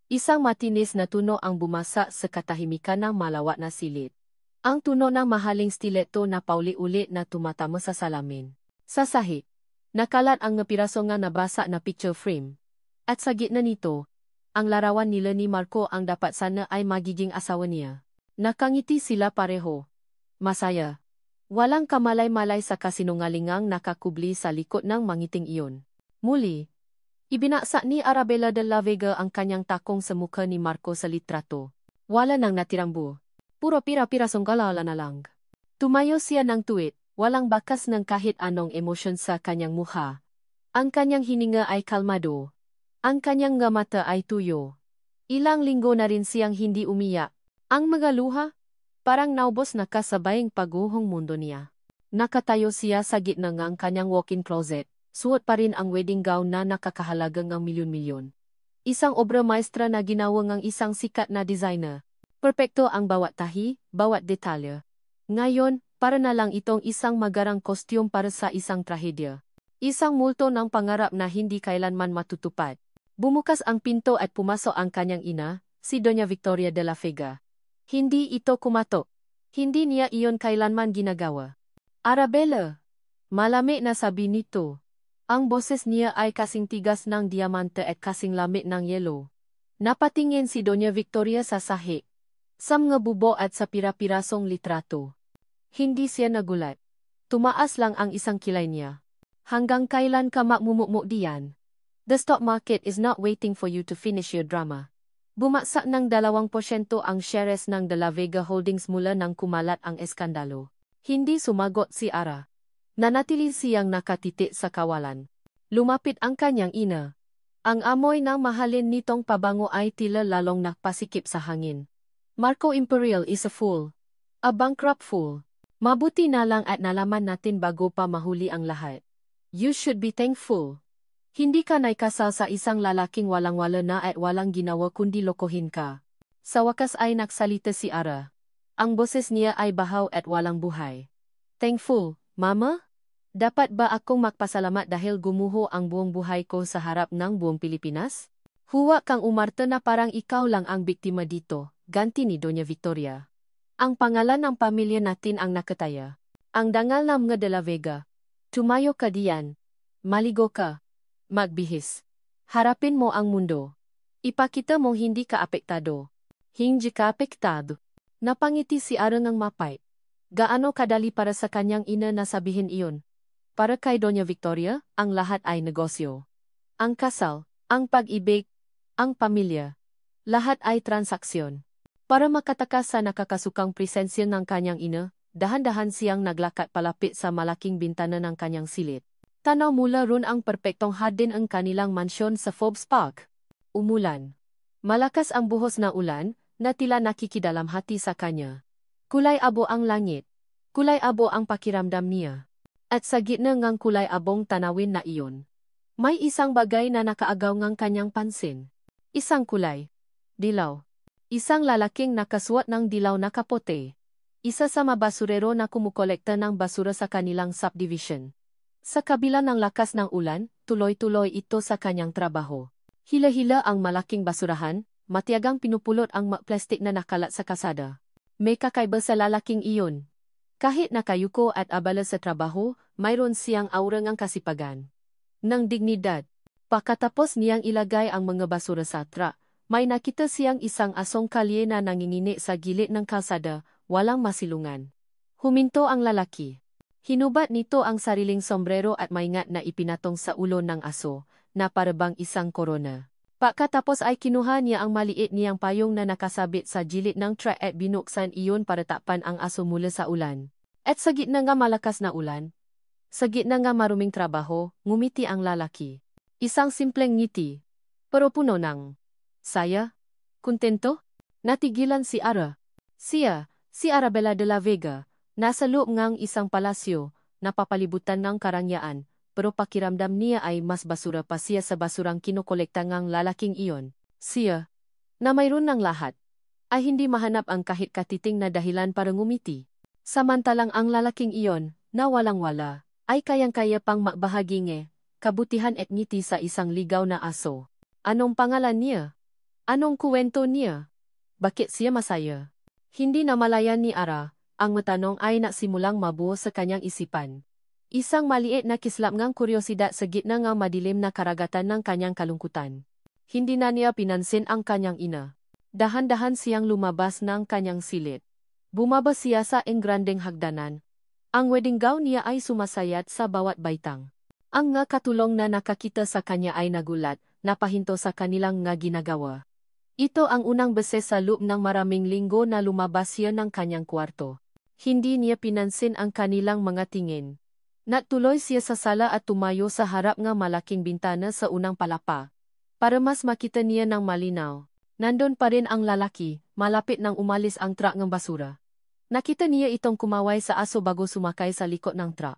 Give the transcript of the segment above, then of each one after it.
Isang matinis na tuno ang bumasa sa katahimikan ng malawak na silid. Ang tuno ng mahaling stiletto na pauli-uli na tumatama sa salamin. Sa sahig, nakalat ang napiraso nga nabasa na picture frame. At sa gitna nito, ang larawan nila ni Marco ang dapat sana ay magiging asawa niya. Nakangiti sila pareho. Masaya. Walang kamalay-malay sa kasinungalingang nakakubli sa likod ng mangiting iyon. Muli, ibinaksa ni Arabella de la Vega ang kanyang takong sa mukha ni Marco sa litrato. Wala nang natirang buo. Puro pira-pirasong kalala na lang. Tumayo siya ng tuwid, walang bakas ng kahit anong emosyon sa kanyang mukha. Ang kanyang hininga ay kalmado. Ang kanyang nga mata ay tuyo. Ilang linggo na rin siyang hindi umiyak. Ang mga luha, parang naubos na kasabayang pagguhong mundo niya. Nakatayo siya sa gitna ng kanyang walk-in closet, suot pa rin ang wedding gown na nakakahalaga ng milyon-milyon. Isang obra maestra na ginawa ng isang sikat na designer. Perpekto ang bawat tahi, bawat detalye. Ngayon, para na lang itong isang magarang kostyum para sa isang trahedya. Isang multo ng pangarap na hindi kailanman matutupad. Bumukas ang pinto at pumasok ang kanyang ina, si Doña Victoria de la Vega. Hindi ito kumatok. Hindi niya iyon kailanman ginagawa. Arabella! Malami na sabi nito. Ang boses niya ay kasing tigas ng diamante at kasing lamig ng yelo. Napatingin si Doña Victoria sa sahig. Sa mga bubo at sa pira-pirasong litrato. Hindi siya nagulat. Tumaas lang ang isang kilay niya. Hanggang kailan ka makmumukmuk diyan? The stock market is not waiting for you to finish your drama. Bumagsak ng 2% ang shares ng De La Vega Holdings mula nang kumalat ang eskandalo. Hindi sumagot si Ara. Nanatili siyang nakatiti sa kawalan. Lumapit ang kanyang ina. Ang amoy ng mahalin nitong pabango ay tila lalong nagpasikip sa hangin. Marco Imperial is a fool. A bankrupt fool. Mabuti na lang at nalaman natin bago pa mahuli ang lahat. You should be thankful. Hindi ka naikasal sa isang lalaking walang-wala na at walang ginawa kundi lokohin ka. Sa wakas ay nagsalita si Ara. Ang boses niya ay bahaw at walang buhay. Thankful, Mama? Dapat ba akong magpasalamat dahil gumuho ang buong buhay ko sa harap ng buong Pilipinas? Huwag kang umarte na parang ikaw lang ang biktima dito, ganti ni Doña Victoria. Ang pangalan ng pamilya natin ang nakataya. Ang dangal ng mga De La Vega. Tumayo ka diyan. Maligo ka. Magbihis. Harapin mo ang mundo. Ipakita mong hindi ka apektado. Hindi ka apektado. Napangiti si Ara ng mapait. Gaano kadali para sa kanyang ina na sabihin iyon? Para kay Doña Victoria, ang lahat ay negosyo. Ang kasal, ang pag-ibig, ang pamilya. Lahat ay transaksyon. Para makatakas sa nakakasukang presensya ng kanyang ina, dahan-dahan siyang naglakad palapit sa malaking bintana ng kanyang silid. Tanaw mula ron ang perpektong hardin ang kanilang mansyon sa Forbes Park. Umulan. Malakas ang buhos na ulan, na tila nakikidalamhati sa kanya. Kulay abo ang langit. Kulay abo ang pakiramdam niya. At sa gitna ngang kulay abong tanawin na iyon, may isang bagay na nakaagaw ngang kanyang pansin. Isang kulay. Dilaw. Isang lalaking nakasuot ng dilaw na kapote. Isa sa mabasurero na kumukolekta ng basura sa kanilang subdivision. Sa kabila ng lakas ng ulan, tuloy-tuloy ito sa kanyang trabaho. Hila-hila ang malaking basurahan, matiyagang pinupulot ang plastik na nakalat sa kasada. May kakaiba sa lalaking iyon. Kahit nakayuko at abala sa trabaho, mayroon siyang aura ng kasipagan. Ng dignidad. Pagkatapos niyang ilagay ang mga basura sa truck, may nakita siyang isang asong kalye na nangingini sa gilid ng kalsada, walang masilungan. Huminto ang lalaki. Hinubat nito ang sariling sombrero at maingat na ipinatong sa ulo ng aso, na parabang isang korona. Pagkatapos ay kinuha niya ang maliit niyang payong na nakasabit sa gilid ng truck at binuksan iyon para takpan ang aso mula sa ulan. At sa gitna nga malakas na ulan, sa gitna nga maruming trabaho, ngumiti ang lalaki. Isang simpleng ngiti. Pero puno ng saya, kontento. Natigilan si Ara. Siya, si Arabella de la Vega. Nasa loob ngang isang palasyo, napapalibutan ng karangyaan, pero pakiramdam niya ay mas basura pa siya sa basurang kinokolekta ngang lalaking iyon. Siya, na mayroon ng lahat, ay hindi mahanap ang kahit katiting na dahilan para ngumiti. Samantalang ang lalaking iyon, na walang-wala, ay kayang-kaya pang makbahaginge, kabutihan at ngiti sa isang ligaw na aso. Anong pangalan niya? Anong kuwento niya? Bakit siya masaya? Hindi namalayan ni Ara, ang matanong ay nagsimulang mabuo sa kanyang isipan. Isang maliit na kislap ngang kuryosidad sa gitna ng madilim na karagatan ng kanyang kalungkutan. Hindi na niya pinansin ang kanyang ina. Dahan-dahan siyang lumabas ng kanyang silid. Bumaba siya sa engrandeng hagdanan. Ang wedding gown niya ay sumasayat sa bawat baitang. Ang nga katulong na nakakita sa kanya ay nagulat, napahinto sa kanilang nga ginagawa. Ito ang unang beses sa loob ng maraming linggo na lumabas siya ng kanyang kwarto. Hindi niya pinansin ang kanilang mga tingin. Natuloy siya sa sala at tumayo sa harap ng malaking bintana sa unang palapa. Para mas makita niya ng malinaw. Nandun pa rin ang lalaki, malapit nang umalis ang truck ng basura. Nakita niya itong kumaway sa aso bago sumakay sa likod ng truck.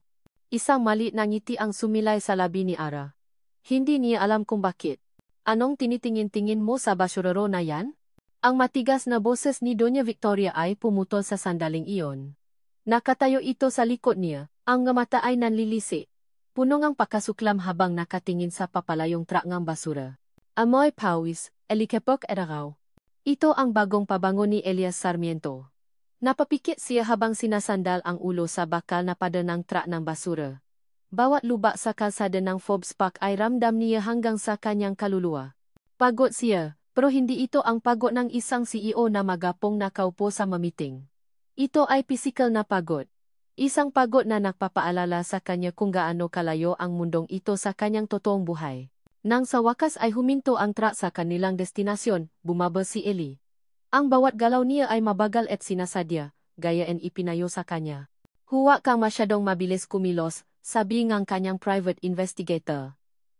Isang maliit na ngiti ang sumilay sa labi ni Ara. Hindi niya alam kung bakit. Anong tinitingin-tingin mo sa basurero na yan? Ang matigas na boses ni Doña Victoria ay pumutol sa sandaling iyon. Nakatayo ito sa likod niya, ang nga mata ay nanlilisi. Puno ngang pakasuklam habang nakatingin sa papalayong truck ng basura. Amoy pawis, elikepok eragaw. Ito ang bagong pabango ni Elias Sarmiento. Napapikit siya habang sinasandal ang ulo sa bakal na pader ng truck ng basura. Bawat lubak sa kalsada ng Forbes Park ay ramdam niya hanggang sa kanyang kaluluwa. Pagod siya, pero hindi ito ang pagod ng isang CEO na magapong nakaupo sa mamiting. Ito ay pisikal na pagod. Isang pagod na nagpapaalala sa kanya kung gaano kalayo ang mundong ito sa kanyang totoong buhay. Nang sa wakas ay huminto ang truck sa kanilang destinasyon, bumaba si Ellie. Ang bawat galaw niya ay mabagal at sinasadya, gaya en ipinayo sa kanya. Huwag kang masyadong mabilis kumilos, sabi ngang kanyang private investigator.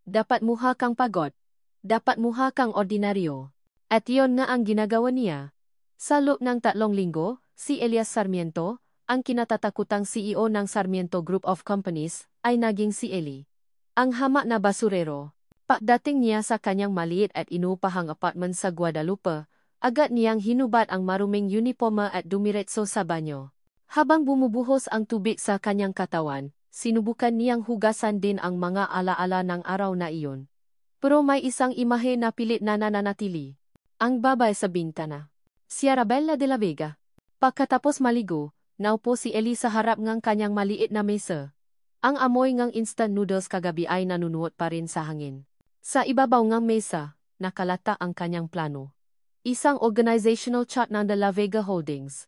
Dapat muha kang pagod. Dapat muha kang ordinaryo. At iyon nga ang ginagawa niya. Sa loob ng 3 linggo, si Elias Sarmiento, ang kinatatakutang CEO ng Sarmiento Group of Companies, ay naging si Ellie. Ang hamak na basurero. Pagdating niya sa kanyang maliit at inupahang apartment sa Guadalupe, agad niyang hinubad ang maruming uniforma at dumiretso sa banyo. Habang bumubuhos ang tubig sa kanyang katawan, sinubukan niyang hugasan din ang mga alaala ng araw na iyon. Pero may isang imahe na pilit na nananatili. Ang babae sa bintana. Si Arabella de la Vega. Pagkatapos maligo, naupo si Ellie sa harap ng kanyang maliit na mesa. Ang amoy ng instant noodles kagabi ay nanunuot pa rin sa hangin. Sa ibabaw ng mesa, nakalata ang kanyang plano. Isang organizational chart ng De La Vega Holdings.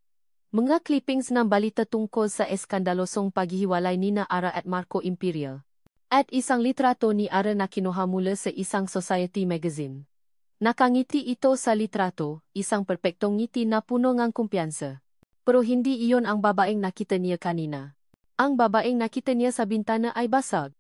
Mga clippings ng balita tungkol sa eskandalosong paghihiwalay nina Ara at Marco Imperial. At isang litrato ni Ara na kinuha mula sa isang society magazine. Nakangiti ito sa litrato, isang perpektong ngiti na puno ng kumpiyansa. Pero hindi iyon ang babaeng nakita niya kanina. Ang babaeng nakita niya sa bintana ay basag.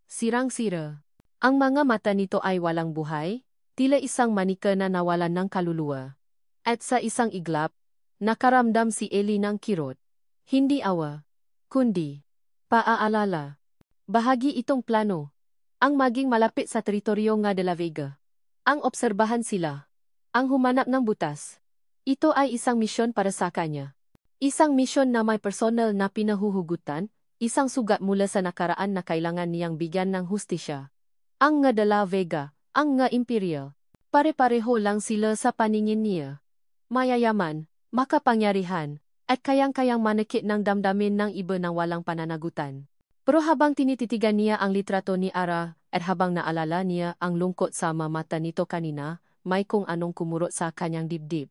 Sirang-sira. Ang mga mata nito ay walang buhay, tila isang manika na nawalan ng kaluluwa. At sa isang iglap, nakaramdam si Ellie ng kirot. Hindi awa, kundi paaalala. Bahagi itong plano. Ang maging malapit sa teritoryo nga De La Vega. Ang obserbahan sila. Ang humanap ng butas. Ito ay isang misyon para sa kanya. Isang misyon na may personal na pinahuhugutan, isang sugat mula sa nakaraan na kailangan niyang bigyan ng hustisya. Ang nga De La Vega, ang nga Imperial. Pare-pareho lang sila sa paningin niya. Mayayaman, makapangyarihan, at kayang-kayang manakit ng damdamin ng iba ng walang pananagutan. Pero habang tinititigan niya ang litrato ni Ara, at habang naalala niya ang lungkot sa mata nito kanina, may kung anong kumurot sa kanyang dibdib.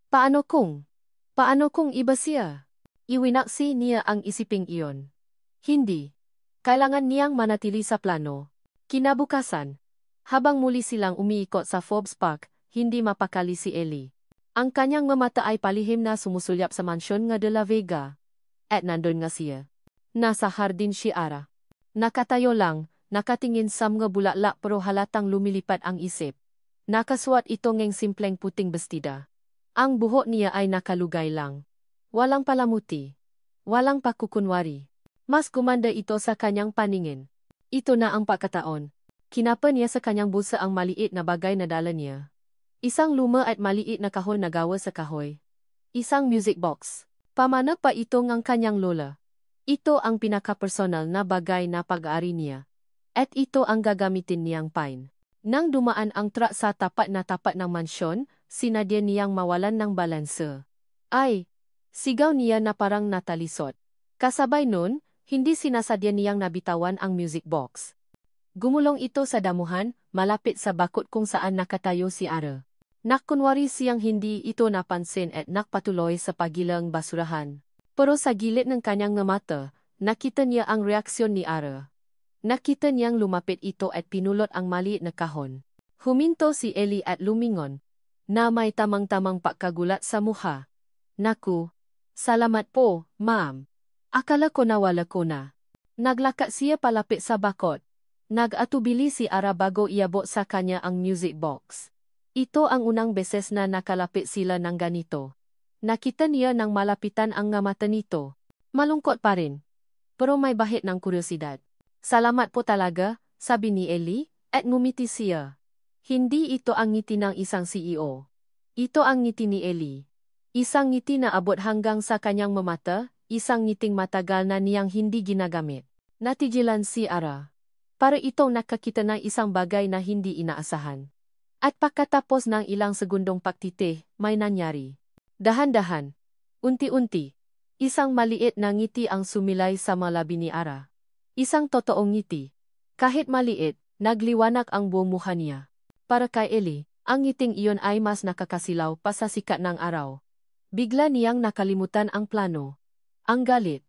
Paano kung iba siya? Iwinaksi niya ang isiping iyon. Hindi. Kailangan niyang manatili sa plano. Kinabukasan. Habang muli silang umiikot sa Forbes Park, hindi mapakali si Ellie. Ang kanyang mata ay palihim na sumusulyap sa mansyon nga De La Vega. At nandun nga siya. Nasa hardin si Ara. Nakatayo lang, nakatingin sa mga bulaklak pero halatang lumilipad ang isip. Nakasuot ito ng simpleng puting bestida. Ang buhok niya ay nakalugay lang. Walang palamuti. Walang pakukunwari. Mas gumanda ito sa kanyang paningin. Ito na ang pagkataon. Kinapa niya sa kanyang bulsa ang maliit na bagay na dala niya. Isang luma at maliit na kahon na gawa sa kahoy. Isang music box. Pamana pa ito ng kanyang lola. Ito ang pinaka-personal na bagay na pag-aari niya. At ito ang gagamitin niyang pine. Nang dumaan ang truck sa tapat ng mansyon, sinadya niyang mawalan ng balanse. Ay! Sigaw niya na parang natalisod. Kasabay nun, hindi sinasadya niyang nabitawan ang music box. Gumulong ito sa damuhan, malapit sa bakod kung saan nakatayo si Ara. Nakunwari siyang hindi ito napansin at nakpatuloy sa pagilang basurahan. Pero sa gilid ng kanyang mata, nakita niya ang reaksyon ni Ara. Nakita niyang lumapit ito at pinulot ang maliit na kahon. Huminto si Ellie at lumingon, na may tamang-tamang pagkagulat sa mukha. Naku! Salamat po, ma'am. Akala ko nawala ko na. Naglakad siya palapit sa bakod. Nag-atubili si Ara bago iabot sa kanya ang music box. Ito ang unang beses na nakalapit sila ng ganito. Nakita niya nang malapitan ang mata nito. Malungkot pa rin. Pero may bahid ng kuryosidad. Salamat po talaga, sabi ni Ellie, at ngumiti siya. Hindi ito ang ngiti ng isang CEO. Ito ang ngiti ni Ellie. Isang ngiti na abot hanggang sa kanyang mata, isang ngiting matagal na niyang hindi ginagamit. Natigilan si Ara. Para itong nakakita ng isang bagay na hindi inaasahan. At pagkatapos ng ilang segundong pagtitih, may nangyari. Dahan-dahan. Unti-unti. Isang maliit na ngiti ang sumilay sa malabi ni Ara. Isang totoong ngiti. Kahit maliit, nagliwanag ang buong mukha niya. Para kay Ellie, ang ngiting iyon ay mas nakakasilaw pa sa sikat ng araw. Bigla niyang nakalimutan ang plano. Ang galit.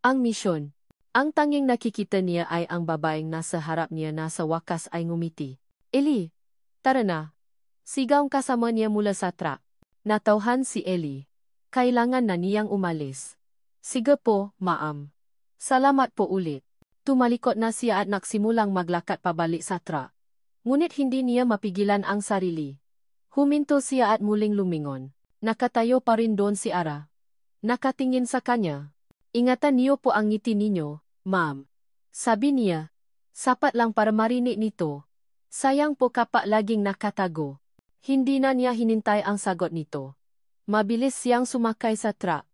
Ang misyon. Ang tanging nakikita niya ay ang babaeng nasa harap niya na sa wakas ay ngumiti. Ellie! Tara na! Sigaw kasama niya mula sa truck. Natauhan si Ellie. Kailangan na niyang umalis. Sige po, ma'am. Salamat po ulit. Tumalikod na siya at nagsimulang maglakad pabalik sa truck. Ngunit hindi niya mapigilan ang sarili. Huminto siya at muling lumingon. Nakatayo pa rin doon si Ara. Nakatingin sa kanya. Ingatan niyo po ang ngiti ninyo, ma'am. Sabi niya. Sapat lang para marinig nito. Sayang po kapag laging nakatago. Hindi na niya hinintay ang sagot nito. Mabilis siyang sumakay sa truck.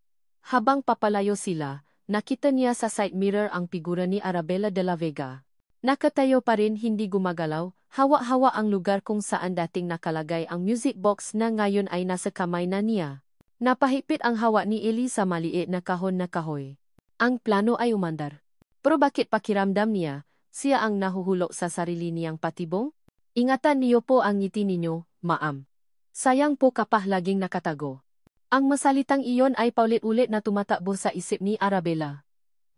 Habang papalayo sila, nakita niya sa side mirror ang figura ni Arabella de la Vega. Nakatayo pa rin hindi gumagalaw, hawa-hawa ang lugar kung saan dating nakalagay ang music box na ngayon ay nasa kamay na niya. Napahipit ang hawa ni Ellie sa maliit na kahon na kahoy. Ang plano ay umandar. Pero bakit pakiramdam niya, siya ang nahuhulog sa sarili niyang patibong? Ingatan niyo po ang ngiti ninyo, ma'am. Sayang po kapah laging nakatago. Ang masalitang iyon ay paulit-ulit na tumatakbo sa isip ni Arabella.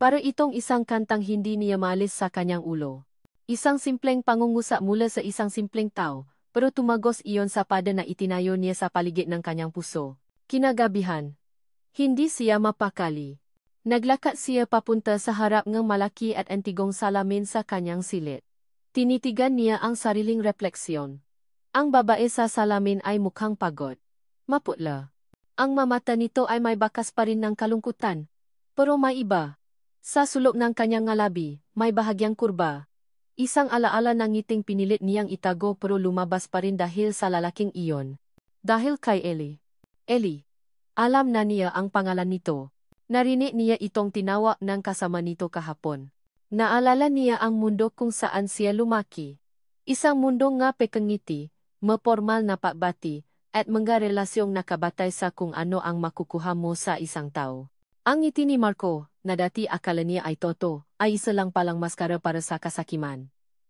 Para itong isang kantang hindi niya maalis sa kanyang ulo. Isang simpleng pangungusap mula sa isang simpleng tao, pero tumagos iyon sa pada na itinayo niya sa paligid ng kanyang puso. Kinagabihan. Hindi siya mapakali. Naglakad siya papunta sa harap ng malaki at antigong salamin sa kanyang silid. Tinitigan niya ang sariling refleksyon. Ang babae sa salamin ay mukhang pagod. Maputla. Ang mamata nito ay may bakas pa rin ng kalungkutan. Pero may iba. Sa sulok ng kanyang ngalabi, may bahagyang kurba. Isang alaala ng ngiting pinilit niyang itago pero lumabas pa rin dahil sa lalaking iyon. Dahil kay Ellie. Ellie. Alam na niya ang pangalan nito. Narinig niya itong tinawag ng kasama nito kahapon. Naalala niya ang mundo kung saan siya lumaki. Isang mundo nga pekangiti, mapormal na pagbati, at mga relasyong nakabatay sa kung ano ang makukuha mo sa isang tao. Ang ngiti ni Marco, na dati akala niya ay toto, ay isa lang palang maskara para sa kasakiman.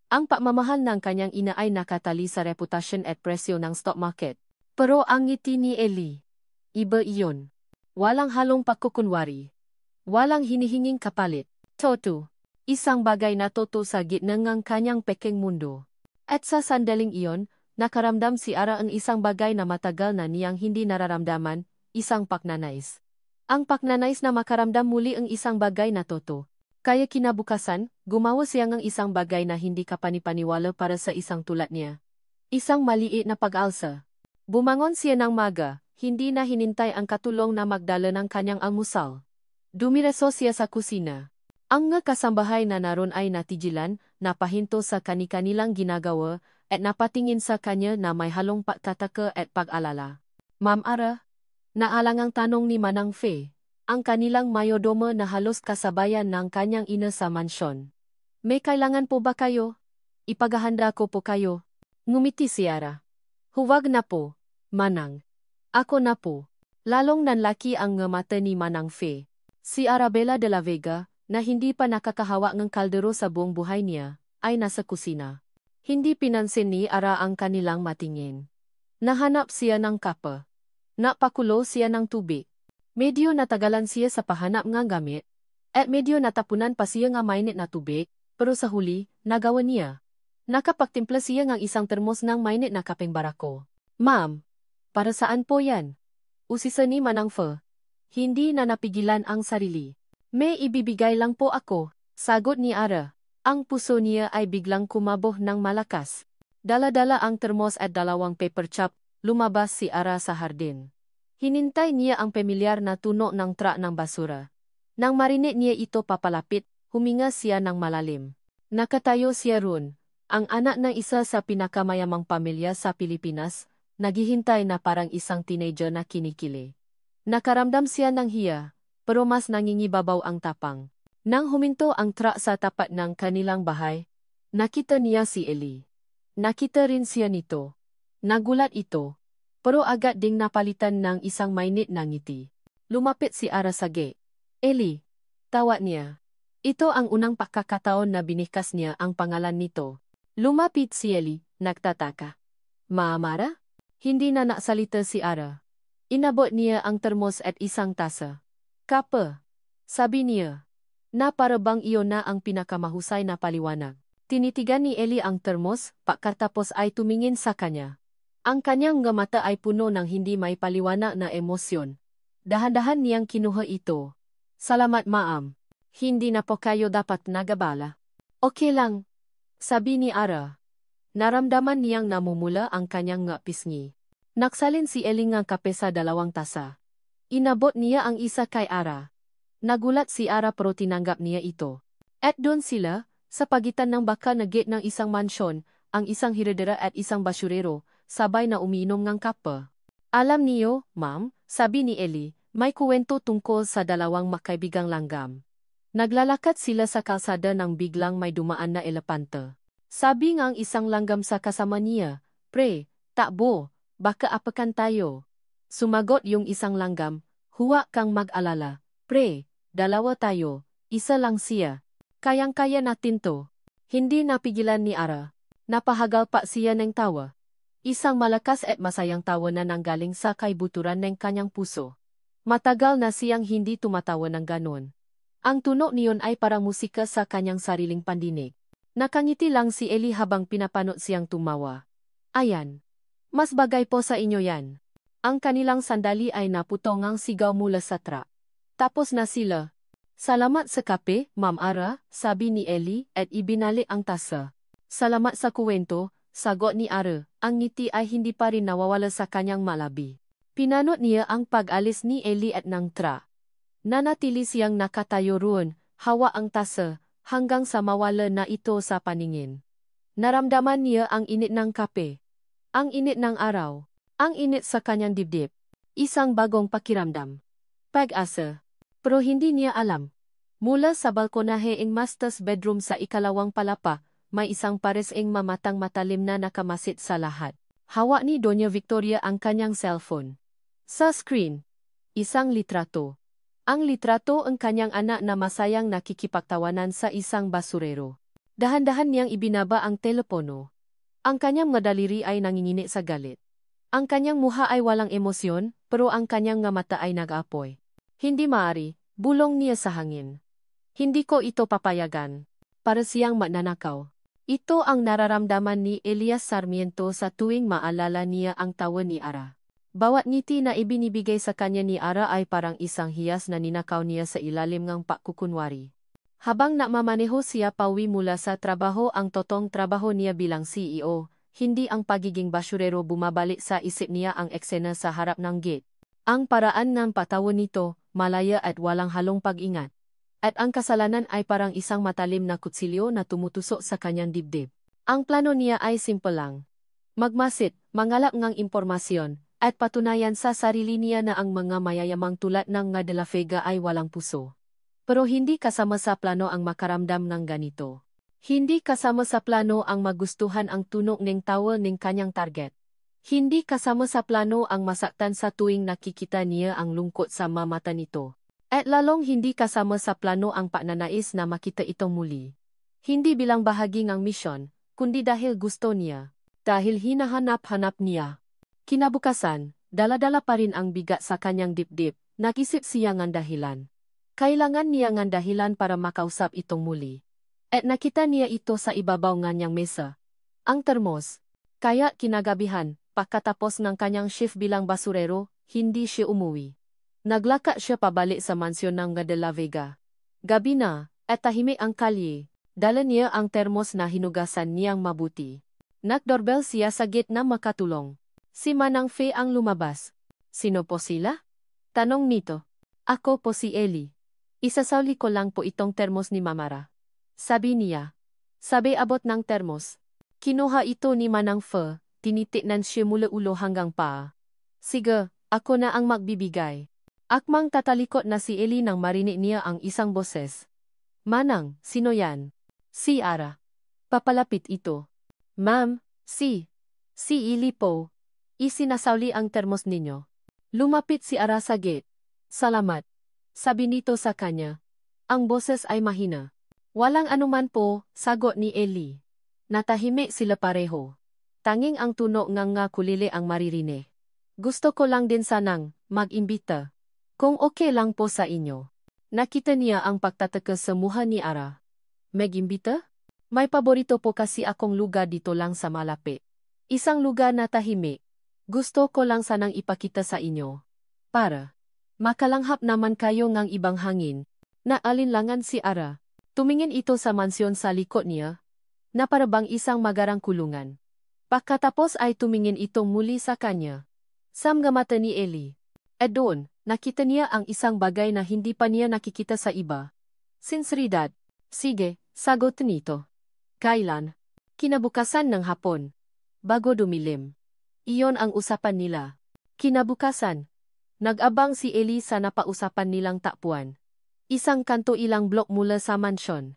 Ang pagmamahal ng kanyang ina ay nakatali sa reputasyon at presyo ng stock market. Pero ang ngiti ni Ellie, iba iyon. Walang halong pagkukunwari. Walang hinihinging kapalit. Toto. Isang bagay na toto sa gitna ng kanyang pekeng mundo. At sa sandaling iyon, nakaramdam si Ara ang isang bagay na matagal na niyang hindi nararamdaman, isang pagnanais. Ang pagnanais na makaramdam muli ang isang bagay na toto. Kaya kinabukasan, gumawa siya ng isang bagay na hindi kapanipaniwala para sa isang tulad niya. Isang maliit na pag-alsa. Bumangon siya ng maga, hindi na hinintay ang katulong na magdala ng kanyang almusal. Dumiretso siya sa kusina. Ang mga kasambahay na naroon ay natigilan, napahinto sa kani-kanilang ginagawa, at napatingin sa kanya na may halong pagtataka at pag-alala. Ma'am Ara? Naalangang tanong ni Manang Fe, ang kanilang mayordomo na halos kasabayan ng kanyang ina sa mansyon. May kailangan po ba kayo? Ipagahanda ko po kayo. Ngumiti si Ara. Huwag na po. Manang. Ako na po. Lalong nanlaki ang mata ni Manang Fe. Si Arabella de la Vega, na hindi pa nakakahawa ng kaldero sa buong buhay niya, ay nasa kusina. Hindi pinansin ni Ara ang kanilang matingin. Nahanap siya ng kapa. Napakulo siya ng tubig. Medyo natagalan siya sa pahanap ng gamit, at medyo natapunan pa siya ng mainit na tubig, pero sa huli, nagawa niya. Nakapagtimpla siya ng isang termos ng mainit na kapeng barako. Ma'am, para saan po yan? Usisa ni Manang Fe. Hindi na napigilan ang sarili. May ibibigay lang po ako, sagot ni Ara. Ang puso niya ay biglang kumaboh ng malakas. Dala-dala ang termos at dalawang paper chop, lumabas si Ara sa hardin. Hinintay niya ang pamilyar na tunog ng truck ng basura. Nang marinig niya ito papalapit, huminga siya ng malalim. Nakatayo siya roon, ang anak ng isa sa pinakamayamang pamilya sa Pilipinas, naghihintay na parang isang teenager na kinikili. Nakaramdam siya ng hiya, pero mas nangingibabaw ang tapang. Nang huminto ang truck sa tapat ng kanilang bahay, nakita niya si Ellie. Nakita rin siya nito. Nagulat ito, pero agad ding napalitan ng isang mainit na ngiti. Lumapit si Ara sa gate. Ellie, tawag niya. Ito ang unang pagkakataon na binikas niya ang pangalan nito. Lumapit si Ellie, nagtataka. Maamara? Hindi na naksalita si Ara. Inabot niya ang termos at isang tasa. Kapa, sabi niya. Na para bang iyon na ang pinakamahusay na paliwanag. Tinitigan ni Ellie ang termos, pagkatapos ay tumingin sa kanya. Ang kanyang mata ay puno ng hindi may paliwanag na emosyon. Dahan-dahan niyang kinuha ito. Salamat ma'am. Hindi na po kayo dapat nagabala. Okay lang, sabi ni Ara. Naramdaman niyang namumula ang kanyang pisngi. Naksalin si Ellie ng kape sa dalawang tasa. Inabot niya ang isa kay Ara. Nagulat si Ara pero tinanggap niya ito. At doon sila, sa pagitan ng baka na gate ng isang mansyon, ang isang hiredera at isang basurero, sabay na umiinom ng kape. Alam niyo, ma'am, sabi ni Ellie, may kuwento tungkol sa dalawang magkaibigang langgam. Naglalakad sila sa kalsada nang biglang may dumaan na elepante. Sabi ng isang langgam sa kasama niya, "Pre, takbo, baka apakan tayo." Sumagot yung isang langgam, "Huwag kang mag-alala, pre, dalawa tayo, isa lang siya. Kayang-kaya natin to." Hindi napigilan ni Ara. Napahagal pa siya ng tawa. Isang malakas at masayang tawa na nanggaling sa kaibuturan ng kanyang puso. Matagal na siyang hindi tumatawa ng ganon. Ang tunog niyon ay parang musika sa kanyang sariling pandinig. Nakangiti lang si Ellie habang pinapanot siyang tumawa. Ayan. Mas bagay po sa inyo yan. Ang kanilang sandali ay naputong ang sigaw mula sa truck. Tapos na sila. Salamat sa kape, Ma'am Ara, sabi ni Ellie at ibinalik ang tasa. Salamat sa kuwento, sagot ni Ara. Ang ngiti ay hindi pa rin nawawala sa kanyang malabi. Pinanot niya ang pag-alis ni Ellie at ng truck. Nanatili siyang nakatayo roon, hawa ang tasa, hanggang sa mawala na ito sa paningin. Naramdaman niya ang init ng kape. Ang init ng araw. Ang init sa kanyang dibdib. Isang bagong pakiramdam. Pag-asa. Pero hindi niya alam. Mula sa balkonahe ng master's bedroom sa ikalawang palapa, may isang pares-ing mamatang matalim na nakamasit sa lahat. Hawa ni Doña Victoria ang kanyang cellphone. Sa screen, isang litrato. Ang litrato ang kanyang anak na masayang nakikipagtawanan sa isang basurero. Dahan-dahan niyang ibinaba ang telepono. Ang kanyang madaliri ay nanginginig sa galit. Ang kanyang muha ay walang emosyon, pero ang kanyang mata ay nag-apoy. Hindi maari, bulong niya sa hangin. Hindi ko ito papayagan. Para siyang mananakaw. Ito ang nararamdaman ni Elias Sarmiento sa tuwing maalala niya ang tawa ni Ara. Bawat ngiti na ibinibigay sa kanya ni Ara ay parang isang hiyas na ninakaw niya sa ilalim ng pakukunwari. Habang namamaneho siya pauwi mula sa trabaho, ang totoong trabaho niya bilang CEO, hindi ang pagiging basurero, bumabalik sa isip niya ang eksena sa harap ng gate. Ang paraan ng patawa nito, malaya at walang halong pag-ingat. At ang kasalanan ay parang isang matalim na kutsilyo na tumutusok sa kanyang dibdib. Ang plano niya ay simple lang. Magmasid, mangalap ng impormasyon, at patunayan sa sarili niya na ang mga mayayamang tulad ng De la Vega ay walang puso. Pero hindi kasama sa plano ang makaramdam ng ganito. Hindi kasama sa plano ang magustuhan ang tunog ng tawa ng kanyang target. Hindi kasama sa plano ang masaktan sa tuwing nakikita niya ang lungkot sa mata nito. At lalong hindi kasama sa plano ang pagnanais na makita itong muli. Hindi bilang bahagi ng misyon, kundi dahil gusto niya. Dahil hinahanap-hanap niya. Kinabukasan, dala-dala pa rin ang bigat sa kanyang dibdib, nag-isip siya ng dahilan. Kailangan niya ng dahilan para makausap itong muli. At nakita niya ito sa ibabaw ng kanyang mesa. Ang termos. Kaya kinagabihan, pagkatapos ng kanyang shift bilang basurero, hindi siya umuwi. Naglakad siya pabalik sa mansyon ng De La Vega. Gabi na, at tahimik ang kalye. Dala niya ang termos na hinugasan niyang mabuti. Nag-doorbell siya sa gate na makatulong. Si Manang Fe ang lumabas. Sino po sila? Tanong nito. Ako po si Ellie. Isasauli ko lang po itong termos ni Mamara. Sabi niya. Sabi abot ng termos. Kinuha ito ni Manang Fe, tinitiknan siya mula ulo hanggang paa. Sige, ako na ang magbibigay. Akmang tatalikot na si Ellie nang marinig niya ang isang boses. Manang, sino yan? Si Ara. Papalapit ito. Ma'am, si Ellie po. Isinasauli ang termos ninyo. Lumapit si Ara sa gate. Salamat. Sabi nito sa kanya. Ang boses ay mahina. Walang anuman po, sagot ni Ellie. Natahimik sila pareho. Tanging ang tunog ng kulile ang maririnig. Gusto ko lang din sanang mag-imbita. Kung okay lang po sa inyo. Nakita niya ang pagtataka sa mukha ni Ara. Mag-imbita? May paborito po kasi akong lugar dito lang sa malapit. Isang lugar na tahimik. Gusto ko lang sanang ipakita sa inyo. Para makalanghap naman kayo ng ibang hangin. Naalinlangan si Ara. Tumingin ito sa mansyon sa likod niya. Na parabang isang magarang kulungan. Pagkatapos ay tumingin itong muli sa kanya. Samgamata ni Ellie. At doon, nakita niya ang isang bagay na hindi pa niya nakikita sa iba. Sinseridad. Sige, sagot nito. Kailan? Kinabukasan ng hapon. Bago dumilim. Iyon ang usapan nila. Kinabukasan. Nag-abang si Ellie sa napausapan nilang takpuan. Isang kanto ilang blok mula sa mansyon.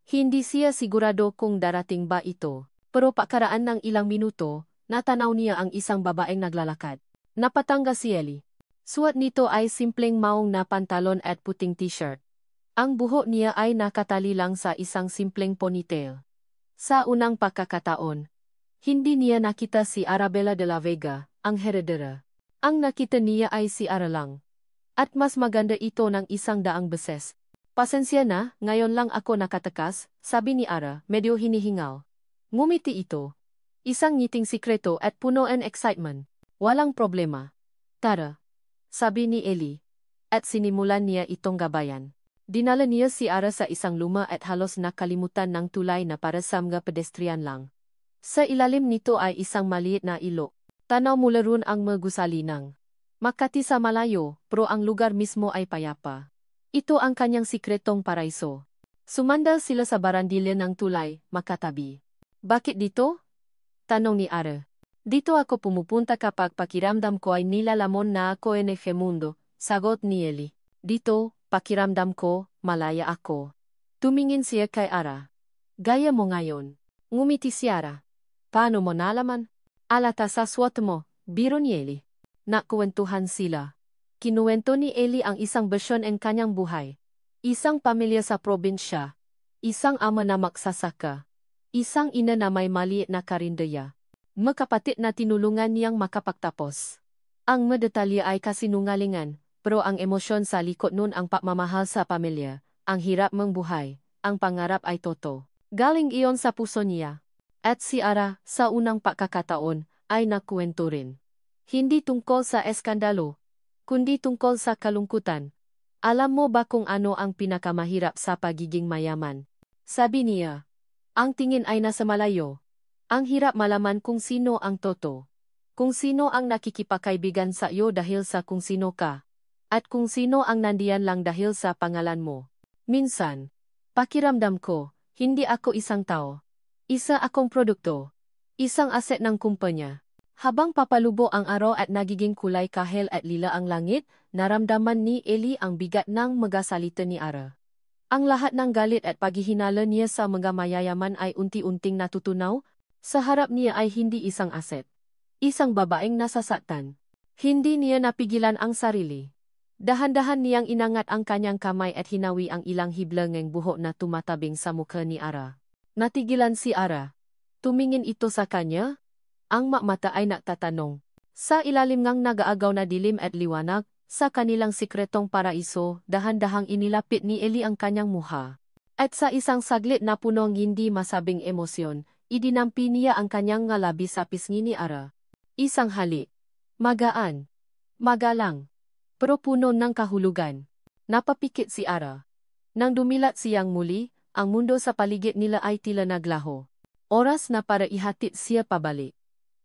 Hindi siya sigurado kung darating ba ito, pero pakaraan ng ilang minuto, natanaw niya ang isang babaeng naglalakad. Napatangga si Ellie. Suot nito ay simpleng maong na pantalon at puting t-shirt. Ang buhok niya ay nakatali lang sa isang simpleng ponytail. Sa unang pagkakataon, hindi niya nakita si Arabella de la Vega, ang heredera. Ang nakita niya ay si Ara lang. At mas maganda ito ng 100 beses. Pasensya na, ngayon lang ako nakatakas, sabi ni Ara, medyo hinihingal. Ngumiti ito. Isang ngiting sikreto at puno ng excitement. Walang problema. Tara. Sabi ni Ellie. At sinimulan niya itong gabayan. Dinala niya si Ara sa isang luma at halos nakalimutan ng tulay na para sa mga pedestrian lang. Sa ilalim nito ay isang maliit na ilog. Tanaw mula roon ang mga gusalinang. Makati sa malayo, pero ang lugar mismo ay payapa. Ito ang kanyang sikretong paraiso. Sumandal sila sa barandilya ng tulay, makatabi. Bakit dito? Tanong ni Ara. Dito ako pumupunta kapag pakiramdam ko ay nilalamon na ako en mundo, sagot ni Ellie. Dito, pakiramdam ko, malaya ako. Tumingin siya kay Ara. Gaya mo ngayon. Ngumiti si Ara. Paano mo nalaman? Alata sa swot mo, biro ni Ellie. Nakwentuhan sila. Kinuwento ni Ellie ang isang bersyon ng kanyang buhay. Isang pamilya sa probinsya. Isang ama na magsasaka. Isang ina na may maliit na karindaya. Magkapatid na tinulungan niyang makapagtapos. Ang madetalya ay kasinungalingan, pero ang emosyon sa likod nun ang pagmamahal sa pamilya, ang hirap mong buhay, ang pangarap ay totoo. Galing iyon sa puso niya. At si Ara, sa unang pagkakataon, ay nakuwento rin. Hindi tungkol sa eskandalo, kundi tungkol sa kalungkutan. Alam mo ba kung ano ang pinakamahirap sa pagiging mayaman? Sabi niya. Ang tingin ay nasa malayo. Ang hirap malaman kung sino ang totoo. Kung sino ang nakikipagkaibigan sa iyo dahil sa kung sino ka. At kung sino ang nandiyan lang dahil sa pangalan mo. Minsan, pakiramdam ko, hindi ako isang tao. Isa akong produkto. Isang aset ng kumpanya. Habang papalubo ang araw at nagiging kulay kahel at lila ang langit, naramdaman ni Ellie ang bigat ng magasalita ni Ara. Ang lahat ng galit at paghihinala niya sa mga mayayaman ay unti-unting natutunaw. Sa harap niya ay hindi isang aset. Isang babaeng nasasaktan. Hindi niya napigilan ang sarili. Dahan-dahan niyang inangat ang kanyang kamay at hinawi ang ilang hiblangeng buhok na tumatabing sa mukha ni Ara. Natigilan si Ara. Tumingin ito sa kanya. Ang mata ay nagtatanong. Sa ilalim ngang nagaagaw na dilim at liwanag, sa kanilang sikretong paraiso, dahan-dahang inilapit ni Ellie ang kanyang muha. At sa isang saglit na punong hindi masabing emosyon, idinampi niya ang kanyang ngalabi sa pisngi ni Ara. Isang halik. Magaan. Magalang. Pero puno ng kahulugan. Napapikit si Ara. Nang dumilat siyang muli, ang mundo sa paligid nila ay tila naglaho. Oras na para ihatid siya pabalik.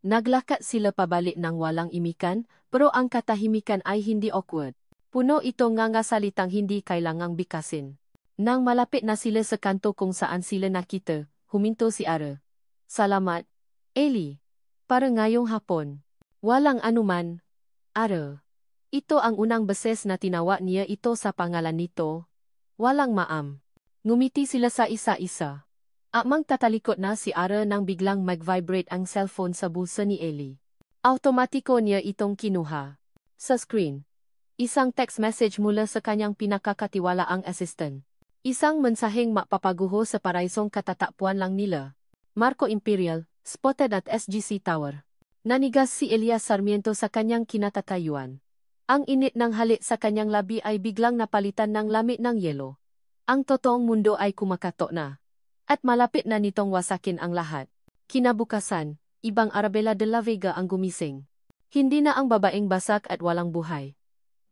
Naglakad sila pabalik ng walang imikan, pero ang katahimikan ay hindi awkward. Puno ito ng salitang hindi kailangang bikasin. Nang malapit na sila sa kanto kung saan sila nakita, huminto si Ara. Salamat, Ellie. Para ngayong hapon. Walang anuman, Ara. Ito ang unang beses na tinawa niya ito sa pangalan nito. Walang maam. Ngumiti sila sa isa-isa. Amang tatalikod na si Ara nang biglang mag-vibrate ang cellphone sa bulsa ni Ellie. Automatiko niya itong kinuha. Sa screen. Isang text message mula sa kanyang pinakakatiwalaang assistant. Isang mensaheng mapapaguho sa paraisong katatapuan lang nila. Marco Imperial, spotted at SGC Tower. Nanigas si Elias Sarmiento sa kanyang kinatatayuan. Ang init ng halik sa kanyang labi ay biglang napalitan ng lamig ng yelo. Ang totoong mundo ay kumakato na. At malapit na nitong wasakin ang lahat. Kinabukasan, ibang Arabella de la Vega ang gumising. Hindi na ang babaeng basak at walang buhay.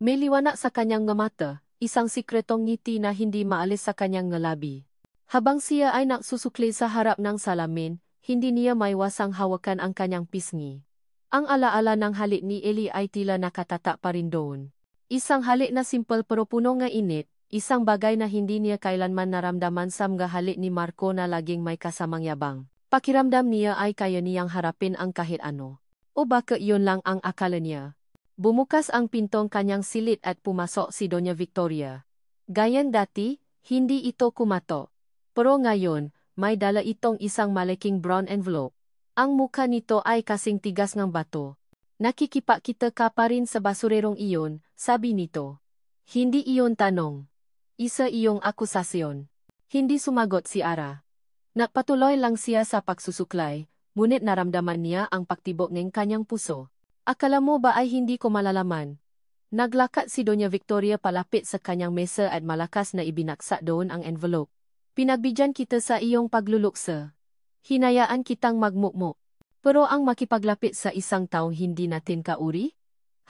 May liwanag sa kanyang mata, isang sikretong ngiti na hindi maalis sa kanyang ngalabi. Habang siya ay nagsusukli sa harap ng salamin, hindi niya maiwasang hawakan ang kanyang pisngi. Ang alaala ng halik ni Ellie ay tila nakatata pa rin doon. Isang halik na simple pero puno ng init. Isang bagay na hindi niya kailanman naramdaman sa mga halik ni Marco na laging may kasamang yabang. Pakiramdam niya ay kaya niyang harapin ang kahit ano. O baka iyon lang ang akala niya. Bumukas ang pintong kanyang silid at pumasok si Doña Victoria. Gayang dati, hindi ito kumato. Pero ngayon, may dala itong isang malaking brown envelope. Ang mukha nito ay kasing tigas ng bato. Nakikipakita ka pa rin sa basurerong iyon, sabi nito. Hindi iyon tanong. Isa iyong akusasyon. Hindi sumagot si Ara. Nagpatuloy lang siya sa pagsusuklay, ngunit naramdaman niya ang pagtibok ng kanyang puso. Akala mo ba ay hindi ko malalaman? Naglakad si Doña Victoria palapit sa kanyang mesa at malakas na ibinaksa doon ang envelope. Pinagbigyan kita sa iyong pagluluksa. Hinayaan kitang magmukmok. Pero ang makipaglapit sa isang taong hindi natin kauri?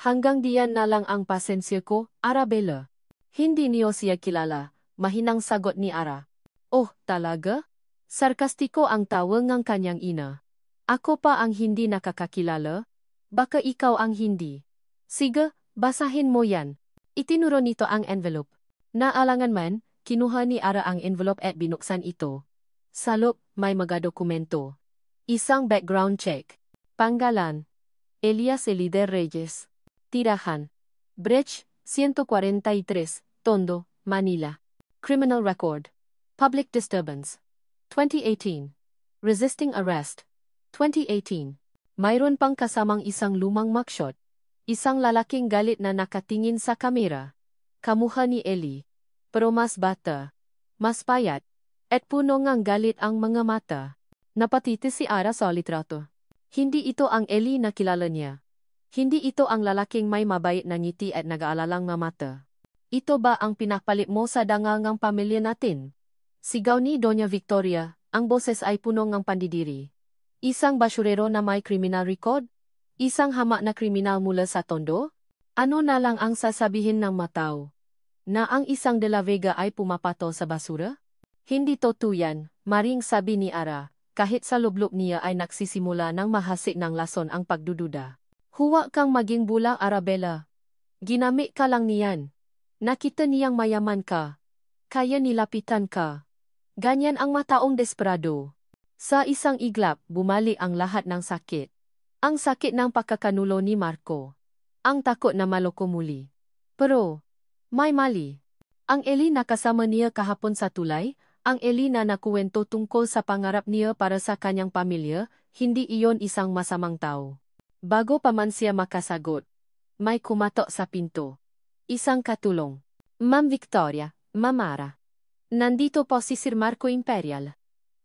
Hanggang diyan na lang ang pasensya ko, Arabella. Hindi niyo siya kilala, mahinang sagot ni Ara. Oh, talaga? Sarkastiko ang tawa ng kanyang ina. Ako pa ang hindi nakakakilala? Baka ikaw ang hindi. Sige, basahin mo yan. Itinuro nito ang envelope. Naalangan man, kinuha ni Ara ang envelope at binuksan ito. Sa loob, may mga dokumento. Isang background check. Pangalan. Elias Elider Reyes. Tirahan. Breach, 143, Tondo, Manila. Criminal record. Public disturbance. 2018. Resisting arrest. 2018. Mayroon pang kasamang isang lumang mugshot. Isang lalaking galit na nakatingin sa kamera. Kamukha ni Ellie. Pero mas bata. Mas payat. At puno ngang galit ang mga mata. Napatitis si Ara sa litrato. Hindi ito ang Ellie na kilala niya. Hindi ito ang lalaking may mabait na ngiti at nag-aalalang mata. Ito ba ang pinakpalit mo sa dangangang pamilya natin? Sigaw ni Doña Victoria, ang boses ay puno ng pandidiri. Isang basurero na may criminal record? Isang hamak na kriminal mula sa Tondo? Ano na lang ang sasabihin ng matao? Na ang isang De La Vega ay pumapato sa basura? Hindi totoo yan, maring sabi ni Ara, kahit sa lublok niya ay nagsisimula ng mahasik ng lason ang pagdududa. Huwag kang maging bulang, Arabella. Ginamit ka lang niyan. Nakita niyang mayaman ka. Kaya nilapitan ka. Ganyan ang mataong desperado. Sa isang iglap, bumalik ang lahat ng sakit. Ang sakit ng pagkakanulo ni Marco. Ang takot na maloko muli. Pero, may mali. Ang Ellie na kasama niya kahapon sa tulay, ang Ellie na nakuwento tungkol sa pangarap niya para sa kanyang pamilya, hindi iyon isang masamang tao. Bago pa man siya makasagot, may kumatok sa pinto. Isang katulong. Ma'am Victoria, Mamara. Nandito po si Sir Marco Imperial.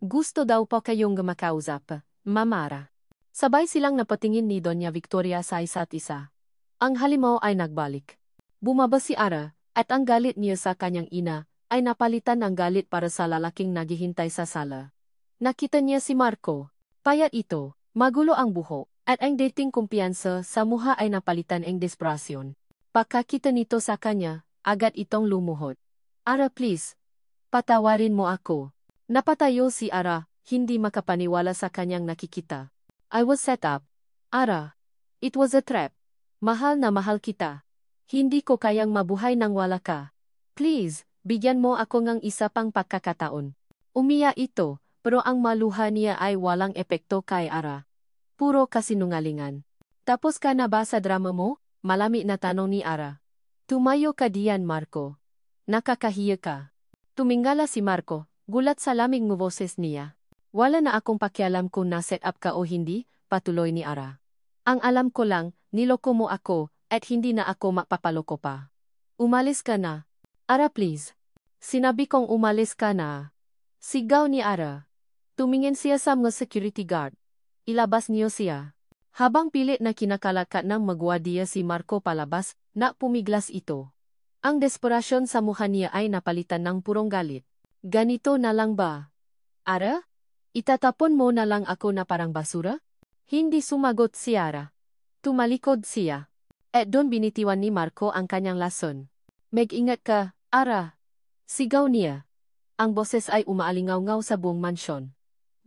Gusto daw po kayong makausap, Mamara. Sabay silang napatingin ni Doña Victoria sa isa't isa. Ang halimaw ay nagbalik. Bumaba si Ara, at ang galit niya sa kanyang ina ay napalitan ng galit para sa lalaking naghihintay sa sala. Nakita niya si Marco. Payat ito, magulo ang buhok, at ang dating kumpiyansa sa mukha ay napalitan ng desperasyon. Pagkakita nito sa kanya, agad itong lumuhod. Ara please, patawarin mo ako. Napatayo si Ara, hindi makapaniwala sa kanyang nakikita. I was set up. Ara, it was a trap. Mahal na mahal kita. Hindi ko kayang mabuhay nang wala ka. Please, bigyan mo ako ng isa pang pagkakataon. Umiyak ito, pero ang maluha niya ay walang epekto kay Ara. Puro kasinungalingan. Tapos ka na ba sa drama mo? Malami na tanong ni Ara. Tumayo ka diyan, Marco. Nakakahiya ka. Tumingala si Marco, gulat sa lamig ng boses niya. Wala na akong pakialam kung na-set up ka o hindi, patuloy ni Ara. Ang alam ko lang, niloko mo ako, at hindi na ako mapapaloko pa. Umalis ka na. Ara please. Sinabi kong umalis ka na. Sigaw ni Ara. Tumingin siya sa mga security guard. Ilabas niyo siya. Habang pilit na kinakalakat ng magwadiya si Marco palabas, na pumiglas ito. Ang desperasyon sa mukha niya ay napalitan ng purong galit. Ganito na lang ba? Ara? Itatapon mo na lang ako na parang basura? Hindi sumagot si Ara. Tumalikod siya. At doon binitiwan ni Marco ang kanyang lason. Mag-ingat ka, Ara. Sigaw niya. Ang boses ay umaalingaw-ngaw sa buong mansyon.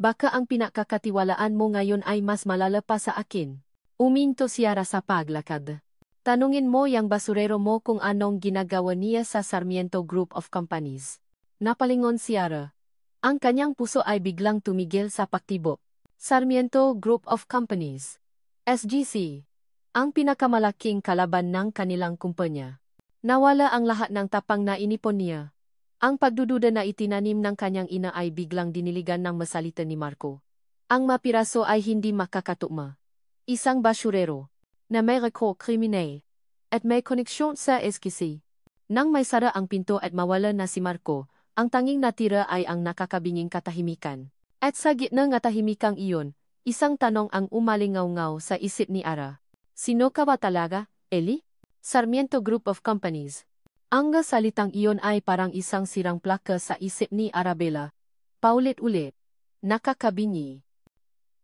Baka ang pinakakatiwalaan mo ngayon ay mas malala pa sa akin. Uminto si Ara sa paglakad. Tanungin mo yang basurero mo kung anong ginagawa niya sa Sarmiento Group of Companies. Napalingon si Ara. Ang kanyang puso ay biglang tumigil sa pagtibok. Sarmiento Group of Companies. SGC. Ang pinakamalaking kalaban ng kanilang kumpanya. Nawala ang lahat ng tapang na inipon niya. Ang pagdududa na itinanim ng kanyang ina ay biglang diniligan ng masalita ni Marco. Ang mapiraso ay hindi makakatugma. Isang basurero na may record kriminal at may koneksyon sa SGC. Nang may sara ang pinto at mawala na si Marco, ang tanging natira ay ang nakakabinging katahimikan. At sa gitna ng katahimikang iyon, isang tanong ang umalingaw-ngaw sa isip ni Ara. Sino ka ba talaga, Eli? Sarmiento Group of Companies. Ang salitang iyon ay parang isang sirang plaka sa isip ni Arabella. Paulit-ulit. Nakakabingi.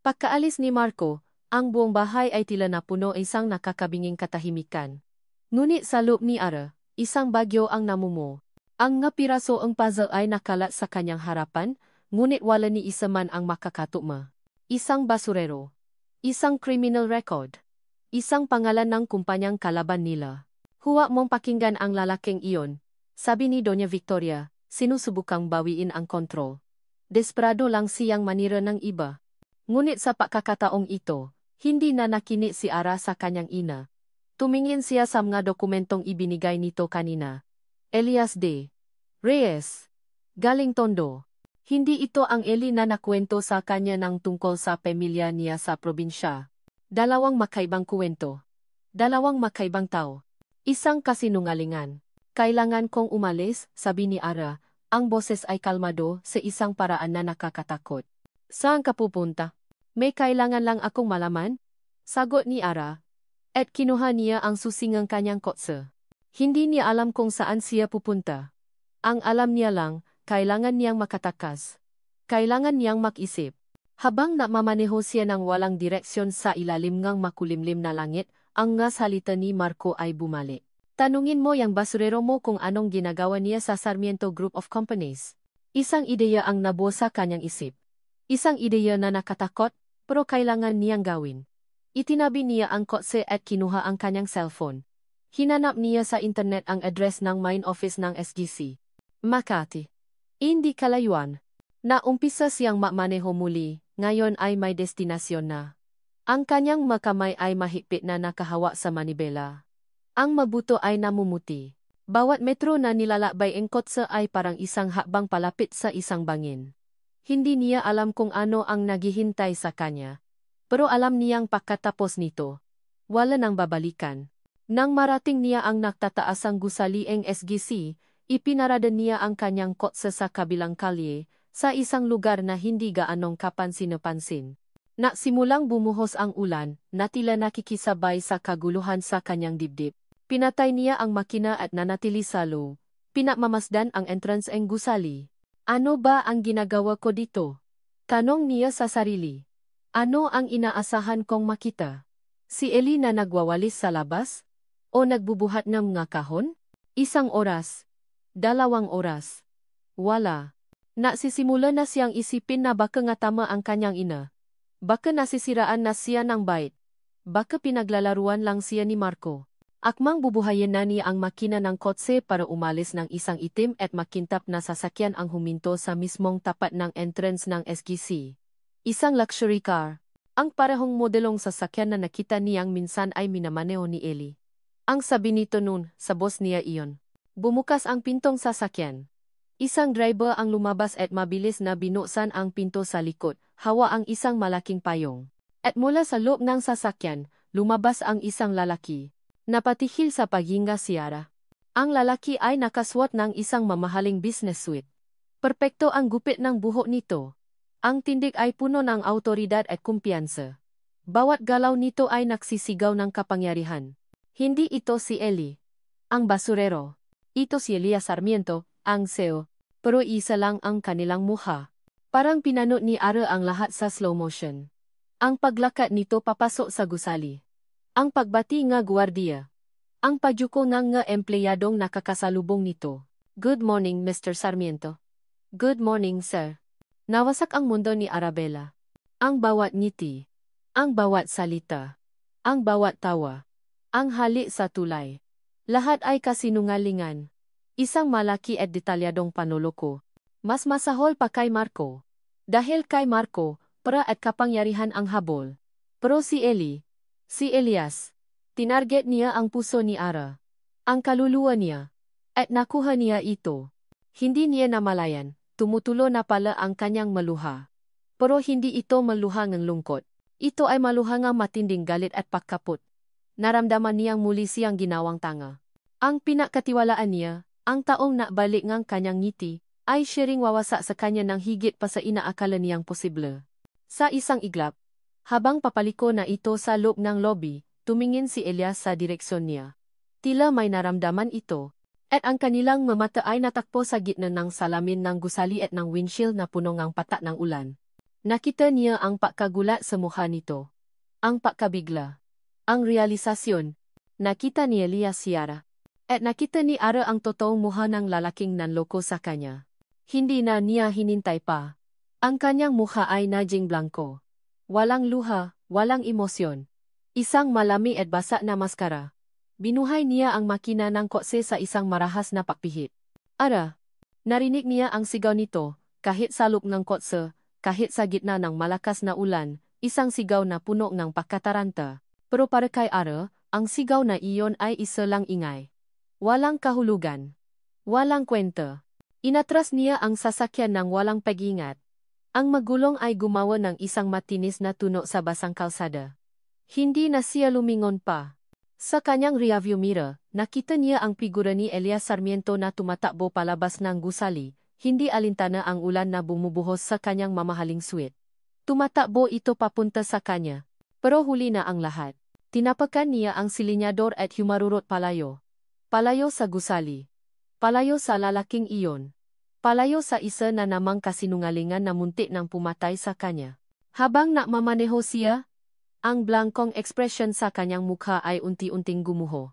Pagkaalis ni Marco, ang buong bahay ay tila napuno isang nakakabinging katahimikan. Ngunit sa loob ni Ara, isang bagyo ang namumuo. Ang nga piraso ang puzzle ay nakalat sa kanyang harapan, ngunit wala ni isa man ang makakatugma. Isang basurero. Isang criminal record. Isang pangalan ng kumpanyang kalaban nila. Huwag mong pakinggan ang lalaking iyon, sabi ni Doña Victoria, sinusubukang bawiin ang kontrol. Desperado lang siyang manira ng iba. Ngunit sa pagkakataong ito, hindi na nakinig si Ara sa kanyang ina. Tumingin siya sa mga dokumentong ibinigay nito kanina. Elias D. Reyes. Galing Tondo. Hindi ito ang Eli na nakwento sa kanya ng tungkol sa pamilya niya sa probinsya. Dalawang makaibang kwento. Dalawang makaibang tao. Isang kasinungalingan. Kailangan kong umalis, sabi ni Ara. Ang boses ay kalmado sa isang paraan na nakakatakot. Saan ka pupunta? May kailangan lang akong malaman? Sagot ni Ara. At kinuha niya ang susi ng kanyang kotse. Hindi niya alam kung saan siya pupunta. Ang alam niya lang, kailangan niyang makatakas. Kailangan niyang mag-isip. Habang namamaneho siya ng walang direksyon sa ilalim ng makulimlim na langit, ang nga salita ni Marco ay bumalik. Tanungin mo yang basurero mo kung anong ginagawa niya sa Sarmiento Group of Companies. Isang ideya ang nabuo sa kanyang isip. Isang ideya na nakatakot, pero kailangan niyang gawin. Itinabi niya ang kotse at kinuha ang kanyang cellphone. Hinanap niya sa internet ang address ng main office ng SGC. Makati. Hindi kalayuan. Naumpisa siyang mamaneho muli, ngayon ay may destinasyon na. Ang kanyang makamay ay mahigpit na nakahawa sa manibela. Ang mabuto ay namumuti. Bawat metro na nilalakbay ang kotse ay parang isang hakbang palapit sa isang bangin. Hindi niya alam kung ano ang naghihintay sa kanya. Pero alam niyang pagkatapos nito, wala nang babalikan. Nang marating niya ang nagtataasang gusalieng SGC, ipinarada niya ang kanyang kotse sa kabilang kalye, sa isang lugar na hindi gaanong kapansin-pansin. Simulang bumuhos ang ulan, na tila nakikisabay sa kaguluhan sa kanyang dibdib. Pinatay niya ang makina at nanatili sa loob. Pinamamasdan ang entrance ng gusali. Ano ba ang ginagawa ko dito? Tanong niya sa sarili. Ano ang inaasahan kong makita? Si Ellie na nagwawalis sa labas? O nagbubuhat ng mga kahon? 1 oras. 2 oras. Wala. Nasisimula na siyang isipin na baka nga tama ang kanyang ina. Baka nasisiraan na siya ng bait. Baka pinaglalaruan lang siya ni Marco. Akmang bubuhayin na niya ang makina ng kotse para umalis ng isang itim at makintap na sasakyan ang huminto sa mismong tapat ng entrance ng SGC. Isang luxury car. Ang parehong modelong sasakyan na nakita niyang minsan ay minamaneo ni Ellie. Ang sabi nito noon, sa boss niya iyon. Bumukas ang pintong sasakyan. Isang driver ang lumabas at mabilis na binuksan ang pinto sa likod, hawa ang isang malaking payong. At mula sa loob ng sasakyan, lumabas ang isang lalaki. Napatihil sa paghinga si Ara. Ang lalaki ay nakaswat ng isang mamahaling business suit. Perpekto ang gupit ng buhok nito. Ang tindig ay puno ng autoridad at kumpiyansa. Bawat galaw nito ay nagsisigaw ng kapangyarihan. Hindi ito si Ellie, ang basurero. Ito si Elias Sarmiento, ang CEO, pero isa lang ang kanilang mukha. Parang pinanot ni Ara ang lahat sa slow motion. Ang paglakad nito papasok sa gusali. Ang pagbati nga gwardiya. Ang pagyuko ng nga empleyadong nakakasalubong nito. Good morning, Mr. Sarmiento. Good morning, sir. Nawasak ang mundo ni Arabella. Ang bawat ngiti. Ang bawat salita. Ang bawat tawa. Ang halik sa tulay. Lahat ay kasinungalingan. Isang malaki at detalyadong panuloko. Mas masahol pa kay Marco. Dahil kay Marco, para at kapangyarihan ang habol. Pero si Ellie, si Elias, tinarget niya ang puso ni Ara. Ang kaluluwa niya. At nakuha niya ito. Hindi niya namalayan, tumutulo na pala ang kanyang maluha. Pero hindi ito maluha ng lungkot. Ito ay maluha ng matinding galit at pagkaput. Naramdaman niyang muli siyang ginawang tanga. Ang pinakatiwalaan niya, ang taong nakbalik ng kanyang ngiti, ay siring wawasa sa kanya ng higit pa sa inaakala niyang posible. Sa isang iglap, habang papaliko na ito sa loob ng lobby, tumingin si Elias sa direksyon niya. Tila may naramdaman ito, at ang kanilang mamata ay natakpo sa gitna ng salamin ng gusali at ng windshield na puno ng patak ng ulan. Nakita niya ang pagkagulat sa mukha nito. Ang pagkabigla. Ang realisasyon. Nakita ni Elias si Ara. At nakita ni Ara ang totoong mukha ng lalaking nanloko sa kanya. Hindi na niya hinintay pa. Ang kanyang mukha ay naging blanco. Walang luha, walang emosyon. Isang malami at basa na maskara. Binuhay niya ang makina ng kotse sa isang marahas na pagpihit. Ara! Narinig niya ang sigaw nito, kahit sa loob ng kotse, kahit sa gitna ng malakas na ulan, isang sigaw na puno ng pagkataranta. Pero para kay Ara, ang sigaw na iyon ay isa lang ingay. Walang kahulugan. Walang kwenta. Inatras niya ang sasakyan ng walang pag-ingat. Ang magulong ay gumawa ng isang matinis na tunog sa basang kalsada. Hindi na siya lumingon pa. Sa kanyang rearview mirror, nakita niya ang figura ni Elias Sarmiento na tumatakbo palabas ng gusali, hindi alintana ang ulan na bumubuhos sa kanyang mamahaling suit. Tumatakbo ito papunta sa kanya. Pero huli na ang lahat. Tinapakan niya ang silinyador at humarurot palayo. Palayo sa gusali. Palayo sa lalaking iyon. Palayo sa isa na namang kasinungalingan na muntik nang pumatay sa kanya. Habang nakmamaneho siya, ang blankong ekspresyon sa kanyang mukha ay unti-unting gumuho.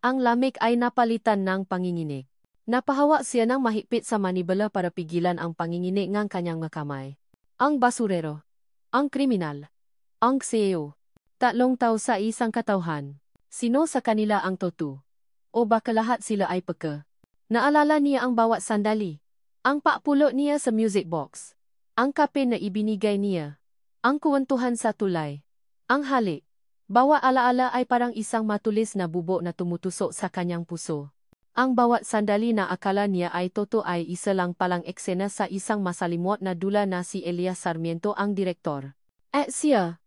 Ang lamig ay napalitan ng panginginig. Napahawa siya ng mahigpit sa manibela para pigilan ang panginginig ng kanyang makamay. Ang basurero. Ang kriminal. Ang CEO. 3 tao sa isang katauhan. Sino sa kanila ang totoo? O baka lahat sila ay peka? Naalala niya ang bawat sandali. Ang pakpulot niya sa music box. Ang kape na ibinigay niya. Ang kuwentuhan sa tulay. Ang halik. Bawat alaala ay parang isang matulis na bubo na tumutusok sa kanyang puso. Ang bawat sandali na akala niya ay totoo ay isa lang palang eksena sa isang masalimuot na dula na si Elias Sarmiento ang direktor. At siya,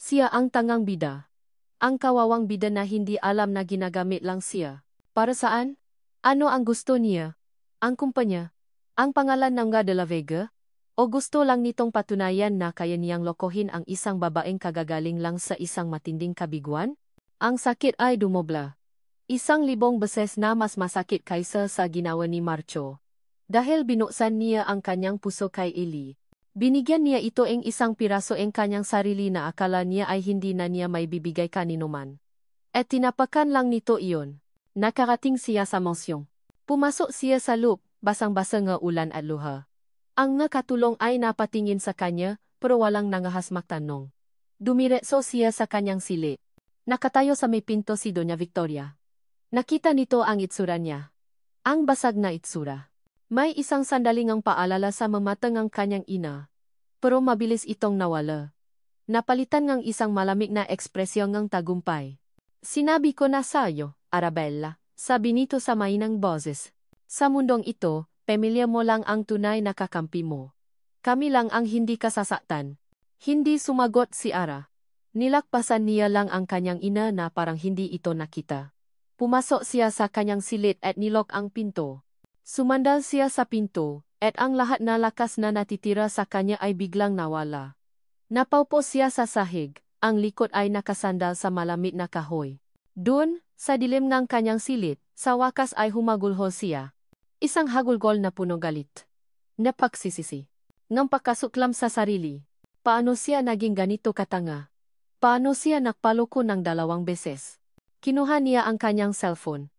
Siya ang tangang bida. Ang kawawang bida na hindi alam na ginagamit lang siya. Para saan? Ano ang gusto niya? Ang kumpanya? Ang pangalan ng Nga de la Vega? O gusto lang nitong patunayan na kaya niyang lokohin ang isang babaeng kagagaling lang sa isang matinding kabiguan? Ang sakit ay dumobla. 1,000 beses na mas masakit kaysa sa ginawa ni Marcho. Dahil binuksan niya ang kanyang puso kay Eli. Binigyan niya ito ng isang piraso ng kanyang sarili na akala niya ay hindi na niya may bibigay kanino man. At tinapakan lang nito iyon. Nakarating siya sa mansyong. Pumasok siya sa loop, basang-basa nga ulan at luha. Ang nakatulong ay napatingin sa kanya, pero walang nangahas magtanong. Dumiretso siya sa kanyang sili. Nakatayo sa may pinto si Doña Victoria. Nakita nito ang itsura niya. Ang basag na itsura. May isang sandaling ang paalala sa mamatang ang kanyang ina. Pero mabilis itong nawala. Napalitan ng isang malamig na ekspresyon ng tagumpay. Sinabi ko na sa'yo, Arabella, sabi nito sa mainang boses. Sa mundong ito, pamilya mo lang ang tunay na kakampi mo. Kami lang ang hindi kasasaktan. Hindi sumagot si Ara. Nilakpasan niya lang ang kanyang ina na parang hindi ito nakita. Pumasok siya sa kanyang silid at nilok ang pinto. Sumandal siya sa pinto, at ang lahat na lakas na natitira sa kanya ay biglang nawala. Napaupo siya sa sahig, ang likod ay nakasandal sa malamig na kahoy. Doon, sa dilim ng kanyang silid, sa wakas ay humagulhol siya. Isang hagulgol na puno galit. Napagsisisi. Ng pagkasuklam sa sarili. Paano siya naging ganito katanga? Paano siya nakpaloko ng 2 beses? Kinuha niya ang kanyang cellphone.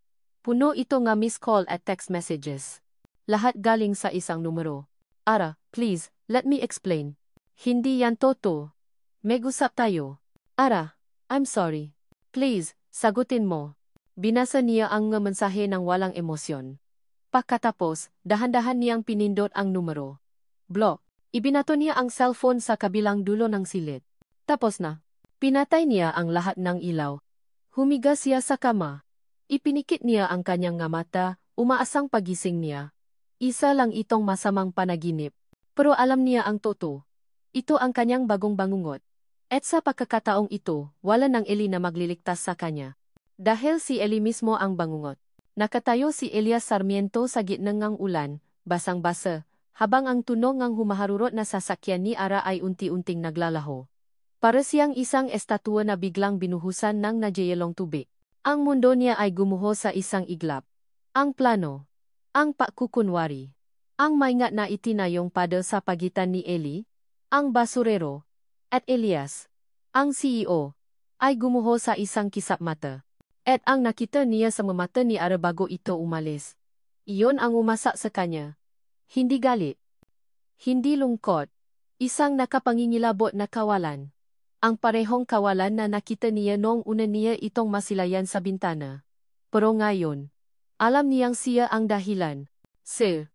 Puno ito nga missed call at text messages. Lahat galing sa isang numero. Ara, please, let me explain. Hindi yan totoo. Meg-usap tayo. Ara, I'm sorry. Please, sagutin mo. Binasa niya ang nga mensahe ng walang emosyon. Pagkatapos, dahan-dahan niyang pinindot ang numero. Block. Ibinato niya ang cellphone sa kabilang dulo ng silid. Tapos na. Pinatay niya ang lahat ng ilaw. Humiga siya sa kama. Ipinikit niya ang kanyang nga mata, umaasang pagising niya. Isa lang itong masamang panaginip. Pero alam niya ang totoo. Ito ang kanyang bagong bangungot. At sa pagkakataong ito, wala nang Eli na magliligtas sa kanya. Dahil si Eli mismo ang bangungot. Nakatayo si Elias Sarmiento sa gitna ng ulan, basang-basa, habang ang tunog ng humaharurot na sasakyan ni Ara ay unti-unting naglalaho. Para siyang isang estatwa na biglang binuhusan ng nagyayelong tubig. Ang mundo niya ay gumuho sa isang iglap. Ang plano. Ang pakukunwari. Ang maingat na itinayong pada sa pagitan ni Eli, ang basurero, at Elias, ang CEO, ay gumuho sa isang kisap mata. At ang nakita niya sa mata ni Ara bago ito umalis. Iyon ang umasak sa kanya. Hindi galit. Hindi lungkot. Isang nakapangingilabot na kawalan. Ang parehong kawalan na nakita niya noong una niya itong masilayan sa bintana. Pero ngayon, alam niyang siya ang dahilan. Sir,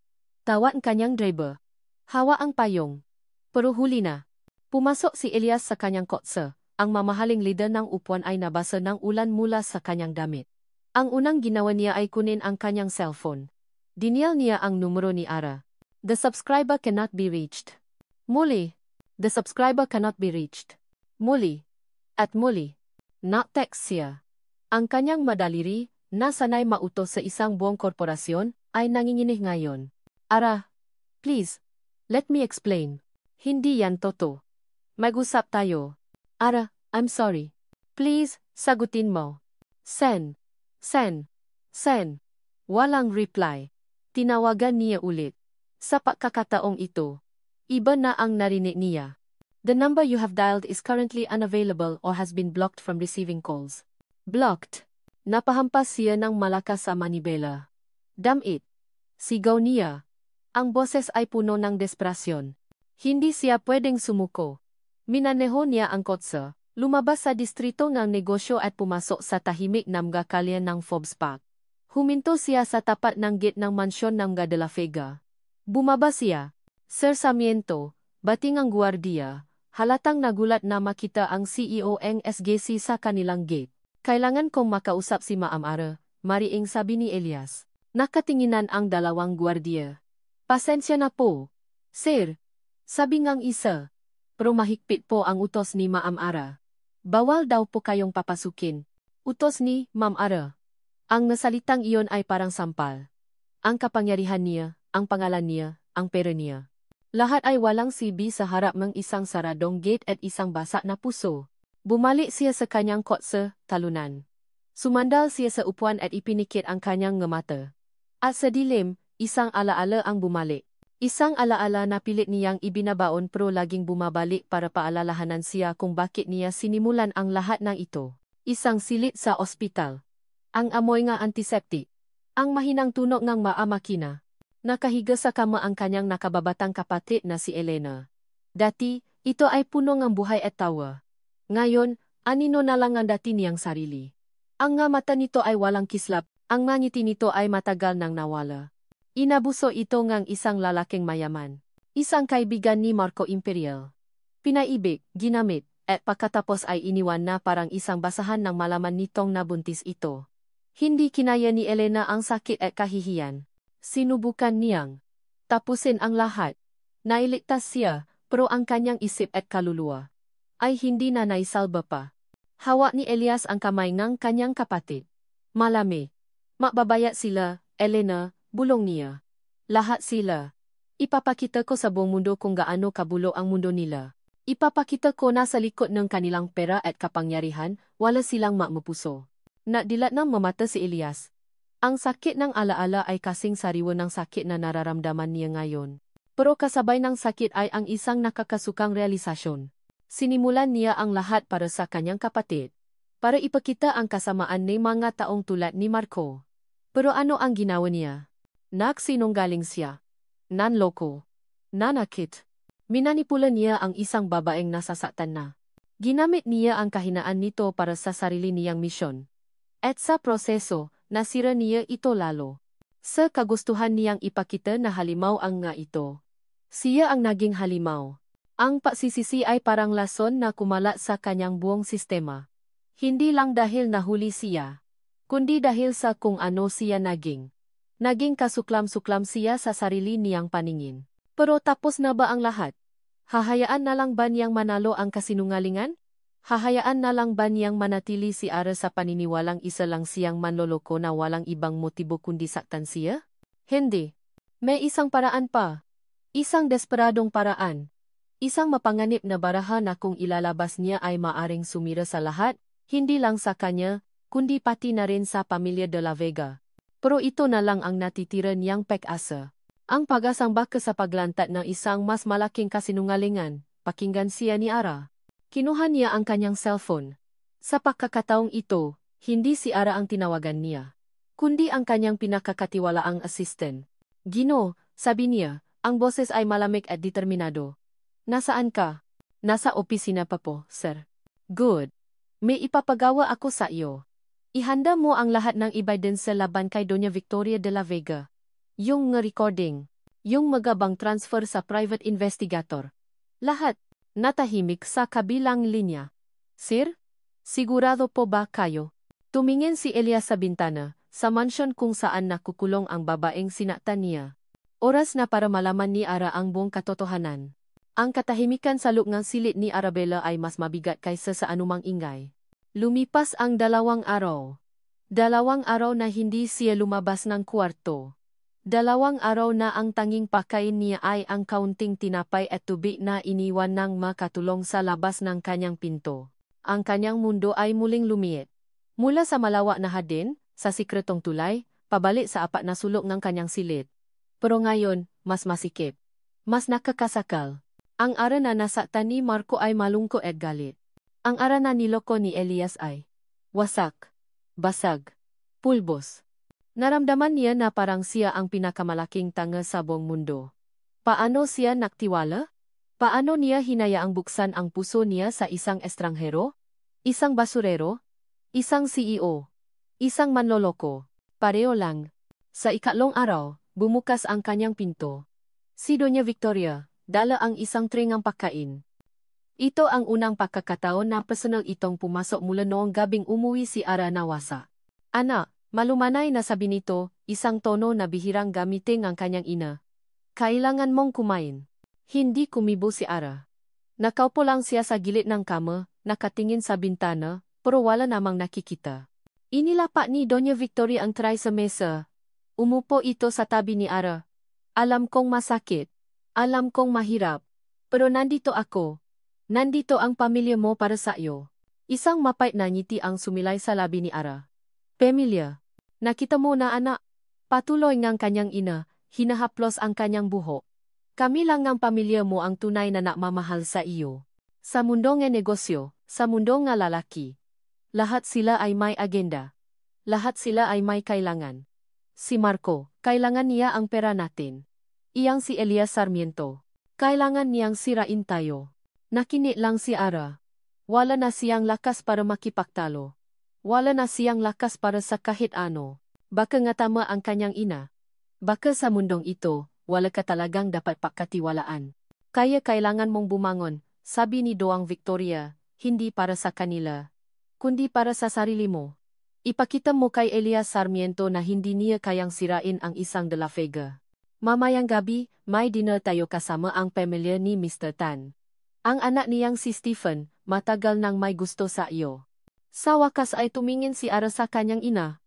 tawag kanyang driver. Hawa ang payong. Pero huli na. Pumasok si Elias sa kanyang kotse. Ang mamahaling lider ng upuan ay nabasa ng ulan mula sa kanyang damit. Ang unang ginawa niya ay kunin ang kanyang cellphone. Dinial niya ang numero ni Ara. The subscriber cannot be reached. Muli. The subscriber cannot be reached. Muli. At muli. Not text siya. Ang kanyang madaliri, na sanay mautos sa isang buong korporasyon, ay nanginginig ngayon. Ara, please, let me explain. Hindi yan totoo. Mag-usap tayo. Ara, I'm sorry. Please, sagutin mo. Sen. Sen. Sen. Walang reply. Tinawagan niya ulit. Sa pagkakataong ito, iba na ang narinig niya. The number you have dialed is currently unavailable or has been blocked from receiving calls. Blocked. Napahampas siya ng malakas sa manibela. Damn it. Sigaw niya. Ang boses ay puno ng desperasyon. Hindi siya pwedeng sumuko. Minaneho niya ang kotse, lumabas sa distrito ng negosyo at pumasok sa tahimik na mga kalye ng Forbes Park. Huminto siya sa tapat ng gate ng mansyon ng Nga de la Vega. Bumaba siya. Sir Sarmiento, bating ang gwardiya. Halatang nagulat na makita ang CEO ng SGC sa kanilang gate. Kailangan kong makausap si Ma'am Ara, mariing sabi ni Elias. Nakatinginan ang dalawang gwardiya. Pasensya na po. Sir, sabi ngang isa. Pero mahigpit po ang utos ni Ma'am Ara. Bawal daw po kayong papasukin. Utos ni Ma'am Ara. Ang nasalitang iyon ay parang sampal. Ang kapangyarihan niya, ang pangalan niya, ang pera niya. Lahat ay walang sibi sa harap ng isang saradong gate at isang basa na puso. Bumalik siya sa kanyang kotse, talunan. Sumandal siya sa upuan at ipinikit ang kanyang mata. At sa dilim, isang alaala ang bumalik. Isang alaala na pilit niyang ibinabaon pero laging bumabalik para paalalahanan siya kung bakit niya sinimulan ang lahat ng ito. Isang silit sa ospital. Ang amoy nga antiseptic. Ang mahinang tunog ng maamakina. Nakahiga sa kama ang kanyang nakababatang kapatid na si Elena. Dati, ito ay puno ng buhay at tawa. Ngayon, anino na lang ang dati niyang sarili. Ang nga mata nito ay walang kislap, ang mga ngiti nito ay matagal nang nawala. Inabuso ito ngang isang lalaking mayaman. Isang kaibigan ni Marco Imperial. Pinaibig, ginamit, at pagkatapos ay iniwan na parang isang basahan ng malaman nitong nabuntis ito. Hindi kinaya ni Elena ang sakit at kahihiyan. Sinubukan niyang tapusin ang lahat. Nailigtas siya, pero ang kanyang isip at kaluluwa ay hindi na naisalba pa. Hawak ni Elias ang kamay ng kanyang kapatid. Malami. Makbabaya sila, Elena, bulong niya. Lahat sila. Ipapakita ko sa buong mundo kung gaano kabulo ang mundo nila. Ipapakita ko na sa likod ng kanilang pera at kapangyarihan, wala silang makmupuso. Nagdilat ng mamata si Elias. Ang sakit ng alaala ay kasing sariwa ng sakit na nararamdaman niya ngayon. Pero kasabay ng sakit ay ang isang nakakasukang realisasyon. Sinimulan niya ang lahat para sa kanyang kapatid. Para ipakita ang kasamaan ng mga taong tulad ni Marco. Pero ano ang ginawa niya? Nagsinungaling siya. Nanloko. Nanakit. Minanipula niya ang isang babaeng nasasaktan na. Ginamit niya ang kahinaan nito para sa sarili niyang misyon. At sa proseso, nasira niya ito lalo. Sa kagustuhan niyang ipakita na halimaw ang nga ito. Siya ang naging halimaw. Ang pagsisisi ay parang lason na kumalat sa kanyang buong sistema. Hindi lang dahil nahuli siya, kundi dahil sa kung ano siya naging. Naging kasuklam-suklam siya sa sarili niyang paningin. Pero tapos na ba ang lahat? Hahayaan na lang ba niyang manalo ang kasinungalingan? Hahayaan na lang ba niyang manatili si Ara sa paniniwalang isa lang siyang manloloko na walang ibang motibo kundi saktan siya? Hindi. May isang paraan pa. Isang desperadong paraan. Isang mapanganib na baraha na kung ilalabas niya ay maaring sumira sa lahat, hindi lang sa kanya, kundi pati na rin sa pamilya de la Vega. Pero ito na lang ang natitira niyang pag-asa. Ang pag-asang baka sa paglantad ng isang mas malaking kasinungalingan, pakinggan siya ni Ara. Kinuha niya ang kanyang cellphone. Sa pagkakataong ito, hindi si Ara ang tinawagan niya, kundi ang kanyang pinakakatiwalaang assistant. Gino, sabi niya, ang boses ay malamig at determinado. Nasaan ka? Nasa opisina pa po, sir. Good. May ipapagawa ako sa iyo. Ihanda mo ang lahat ng evidence sa laban kay Doña Victoria de la Vega. Yung recording. Yung magabang transfer sa private investigator. Lahat. Natahimik sa kabilang linya. Sir? Sigurado po ba kayo? Tumingin si Elias sa bintana, sa mansyon kung saan nakukulong ang babaeng sinaktan niya. Oras na para malaman ni Ara ang buong katotohanan. Ang katahimikan sa loob ng silid ni Arabella ay mas mabigat kaysa sa anumang ingay. Lumipas ang 2 araw. 2 araw na hindi siya lumabas ng kwarto. 2 araw na ang tanging pagkain niya ay ang kaunting tinapay at tubig na iniwan ng makatulong sa labas ng kanyang pinto. Ang kanyang mundo ay muling lumiit. Mula sa malawak na hardin, sa sikretong tulay, pabalik sa apat na sulok ng kanyang silid. Pero ngayon, mas masikip. Mas nakakasakal. Ang Ara na nasaktan ni Marco ay malungkot at galit. Ang Ara na niloko ni Elias ay wasak, basag, pulbos. Naramdaman niya na parang siya ang pinakamalaking tanga sa buong mundo. Paano siya naktiwala? Paano niya hinayaang buksan ang puso niya sa isang estranghero? Isang basurero? Isang CEO? Isang manloloko? Pareho lang. Sa 2 araw, bumukas ang kanyang pinto. Si Doña Victoria, dala ang isang tringang pagkain. Ito ang unang pagkakataon na personal itong pumasok mula noong gabing umuwi si Ara Nawasa. Anak, malumanay na sabi nito, isang tono na bihirang gamitin ang kanyang ina. Kailangan mong kumain. Hindi kumibo si Ara. Nakaupo lang siya sa gilid ng kama, nakatingin sa bintana, pero wala namang nakikita. Inilapak ni Doña Victoria ang tray sa mesa. Umupo ito sa tabi ni Ara. Alam kong masakit. Alam kong mahirap. Pero nandito ako. Nandito ang pamilya mo para sa iyo. Isang mapait na ngiti ang sumilay sa labi ni Ara. Pamilya. Nakita mo na anak. Patuloy ngang kanyang ina, hinahaplos ang kanyang buhok. Kami lang ng pamilya mo ang tunay na nakmamahal sa iyo. Sa mundo ng negosyo, sa mundo ng lalaki. Lahat sila ay may agenda. Lahat sila ay may kailangan. Si Marco, kailangan niya ang pera natin. Iyang si Elias Sarmiento. Kailangan niyang sirain tayo. Nakinig lang si Ara. Wala na siyang lakas para makipagtalo. Wala na siyang lakas para sa kahit ano. Baka nga tama ang kanyang ina. Baka sa mundong ito, wala ka talagang dapat pagkatiwalaan. Kaya kailangan mong bumangon, sabi ni Doang Victoria, hindi para sa kanila, kundi para sa sarili mo. Ipakita mo kay Elias Sarmiento na hindi niya kayang sirain ang isang De La Vega. Mamayang gabi, may dinner tayo kasama ang pamilya ni Mr. Tan. Ang anak niyang si Stephen, matagal nang may gusto sa iyo. Sa wakas ay tumingin si Ara sa kanyang ina.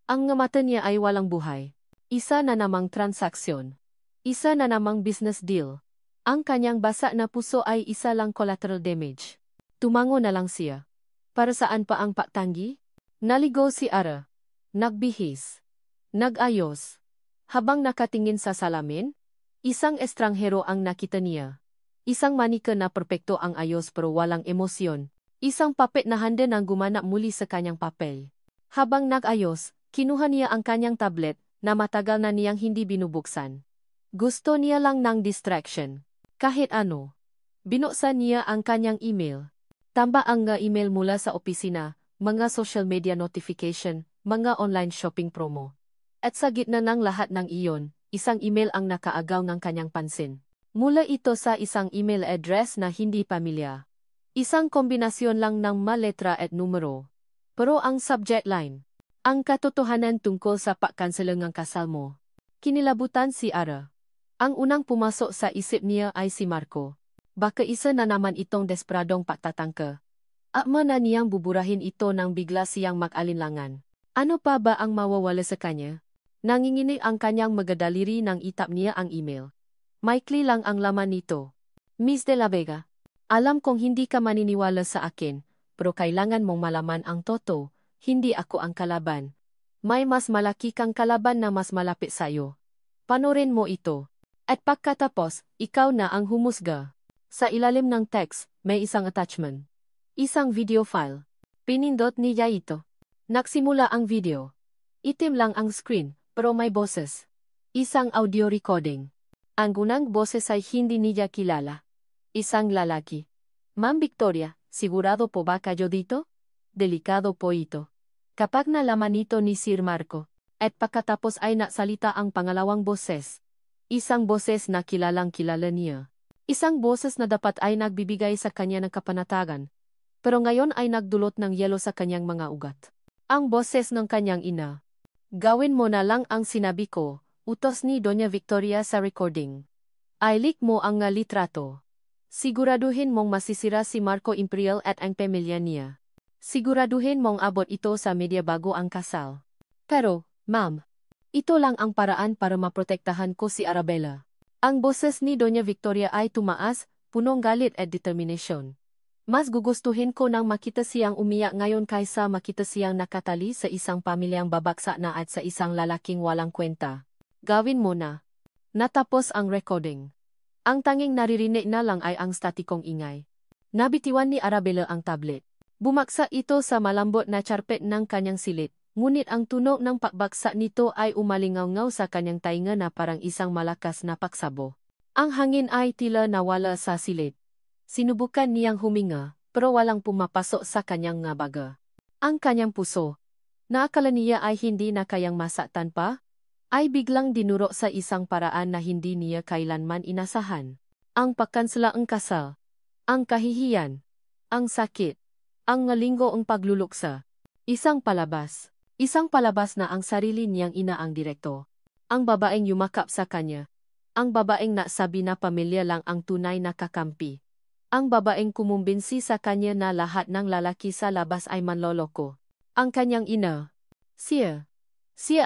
Ang mata niya ay walang buhay. Isa na namang transaksyon. Isa na namang business deal. Ang kanyang basa na puso ay isa lang collateral damage. Tumango na lang siya. Para saan pa ang pagtanggi? Naligo si Ara. Nagbihis. Nagayos. Habang nakatingin sa salamin, isang estranghero ang nakita niya. Isang manika na perpekto ang ayos pero walang emosyon. Isang papet na handa nang gumana muli sa kanyang papel. Habang nagayos, kinuha niya ang kanyang tablet na matagal na niyang hindi binubuksan. Gusto niya lang ng distraction. Kahit ano. Binuksan niya ang kanyang email. Tamba ang email mula sa opisina, mga social media notification, mga online shopping promo. At sa gitna ng lahat ng iyon, isang email ang nakaagaw ng kanyang pansin. Mula ito sa isang email address na hindi pamilya. Isang kombinasyon lang ng maletra at numero. Pero ang subject line, ang katotohanan tungkol sa pagkanselang ng kasal mo. Kinilabutan si Ara. Ang unang pumasok sa isip niya ay si Marco. Baka isa na naman itong desperadong pagtatangka. Akma na niyang buburahin ito nang bigla siyang mag-alinlangan. Ano pa ba ang mawawala sa kanya? Nanginginig ang kanyang magadaliri nang itap niya ang email. Maikli lang ang laman nito. Miss De La Vega, alam kong hindi ka maniniwala sa akin, pero kailangan mong malaman ang totoo. Hindi ako ang kalaban. May mas malaki kang kalaban na mas malapit sa'yo. Panorin mo ito. At pagkatapos, ikaw na ang humusga. Sa ilalim ng text, may isang attachment. Isang video file. Pinindot niya ito. Nagsimula ang video. Itim lang ang screen, pero may boses. Isang audio recording. Ang unang boses ay hindi niya kilala. Isang lalaki. Ma'am Victoria, sigurado po ba kayo dito? Delikado po ito. Kapag nalaman ito ni Sir Marco, at pagkatapos ay nasalita ang pangalawang boses. Isang boses na kilalang kilala niya. Isang boses na dapat ay nagbibigay sa kanya ng kapanatagan. Pero ngayon ay nagdulot ng yelo sa kanyang mga ugat. Ang boses ng kanyang ina. Gawin mo na lang ang sinabi ko, utos ni Doña Victoria sa recording. I-leak mo ang litrato. Siguraduhin mong masisira si Marco Imperial at ang pamilya niya. Siguraduhin mong abot ito sa media bago ang kasal. Pero, ma'am, ito lang ang paraan para maprotektahan ko si Arabella. Ang boses ni Doña Victoria ay tumaas, punong galit at determination. Mas gugustuhin ko nang makita siyang umiyak ngayon kaysa makita siyang nakatali sa isang pamilyang babaksak na at sa isang lalaking walang kwenta. Gawin mo na. Natapos ang recording. Ang tanging naririnig na lang ay ang statikong ingay. Nabitiwan ni Arabella ang tablet. Bumaksak ito sa malambot na charpet ng kanyang silid, ngunit ang tunog ng pagbaksak nito ay umalingaw-ngaw sa kanyang tainga na parang isang malakas na paksabo. Ang hangin ay tila nawala sa silid. Sinubukan niyang huminga, pero walang pumapasok sa kanyang baga. Ang kanyang puso, na akala niya ay hindi na kayang masaktan pa, ay biglang dinuro sa isang paraan na hindi niya kailanman inasahan. Ang pagkansela ang kasal, ang kahihiyan, ang sakit, ang ngalinggo ang pagluluksa. Isang palabas na ang sarili niyang ina ang direkto. Ang babaeng yumakap sa kanya. Ang babaeng nasabi na pamilya lang ang tunay na kakampi. Ang babaeng kumumbinsi sa kanya na lahat ng lalaki sa labas ay manloloko. Ang kanyang ina. Siya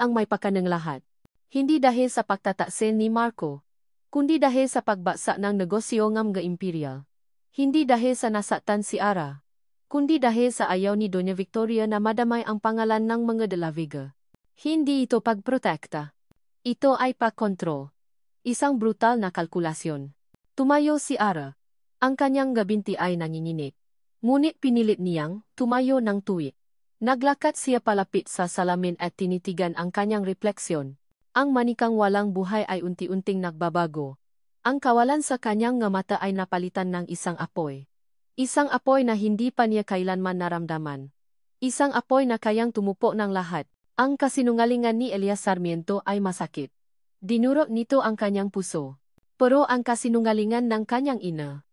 ang may pakanang lahat. Hindi dahil sa pagtataksin ni Marco, kundi dahil sa pagbaksa ng negosyo ng mga imperial. Hindi dahil sa nasaktan si Ara, kundi dahil sa ayaw ni Doña Victoria na madamay ang pangalan ng mga de la Vega. Hindi ito pagprotekta. Ito ay pagkontrol. Isang brutal na kalkulasyon. Tumayo si Ara. Ang kanyang gabinti ay nanginginig. Ngunit pinilit niyang tumayo ng tuwid. Naglakad siya palapit sa salamin at tinitigan ang kanyang refleksyon. Ang manikang walang buhay ay unti-unting nagbabago. Ang kawalan sa kanyang nga mata ay napalitan ng isang apoy. Isang apoy na hindi pa niya kailanman naramdaman. Isang apoy na kayang tumupo ng lahat. Ang kasinungalingan ni Elias Sarmiento ay masakit. Dinurot nito ang kanyang puso. Pero ang kasinungalingan ng kanyang ina.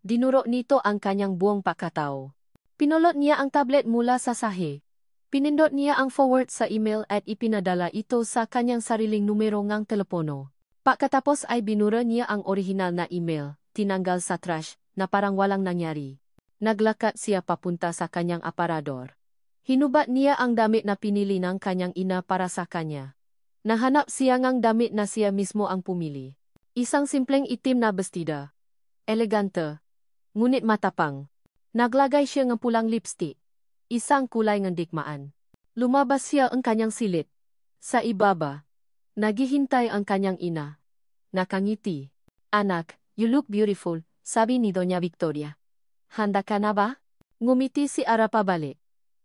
Dinurot nito ang kanyang buong pagkatao. Pinulot niya ang tablet mula sa sahe. Pinindot niya ang forward sa email at ipinadala ito sa kanyang sariling numero ng telepono. Pagkatapos ay binura niya ang orihinal na email, tinanggal sa trash, na parang walang nangyari. Naglakad siya papunta sa kanyang aparador. Hinubat niya ang damit na pinili ng kanyang ina para sa kanya. Nahanap siya ng damit na siya mismo ang pumili. Isang simpleng itim na bestida. Elegante. Ngunit matapang. Naglagay siya ng pulang lipstick. Isang kulay ng digmaan. Lumabas siya ang kanyang silid. Sa ibaba, naghihintay ang kanyang ina. Nakangiti. Anak, you look beautiful, sabi ni Doña Victoria. Handa ka na ba? Ngumiti si Ara pabalik.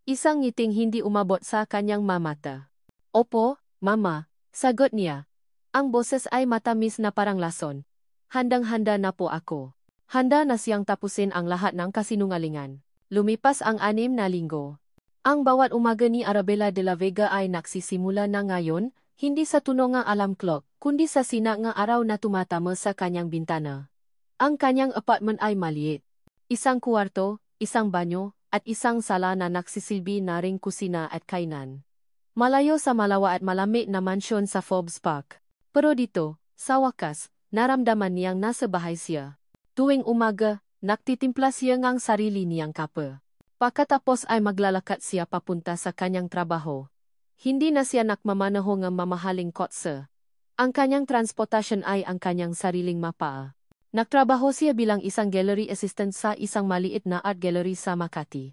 Isang ngiting hindi umabot sa kanyang mamata. Opo, mama, sagot niya. Ang boses ay matamis na parang lason. Handang-handa na po ako. Handa na siyang tapusin ang lahat ng kasinungalingan. Lumipas ang 6 na linggo. Ang bawat umaga ni Arabella de la Vega ay nagsisimula na ngayon, hindi sa tunog ng alarm clock, kundi sa sina ng araw na tumatama sa kanyang bintana. Ang kanyang apartment ay maliit. Isang kwarto, isang banyo, at isang sala na nagsisilbi na ring kusina at kainan. Malayo sa malawa at malamig na mansyon sa Forbes Park. Pero dito, sa wakas, naramdaman niyang nasa bahay siya. Tuwing umaga, nagtitimpla siya ng sarili niyang kape. Pagkatapos ay maglalakad siya papunta sa kanyang trabaho. Hindi na siya nakmamanaho ng mamahaling kotse. Ang kanyang transportasyon ay ang kanyang sariling mapa. Nagtrabaho siya bilang isang gallery assistant sa isang maliit na art gallery sa Makati.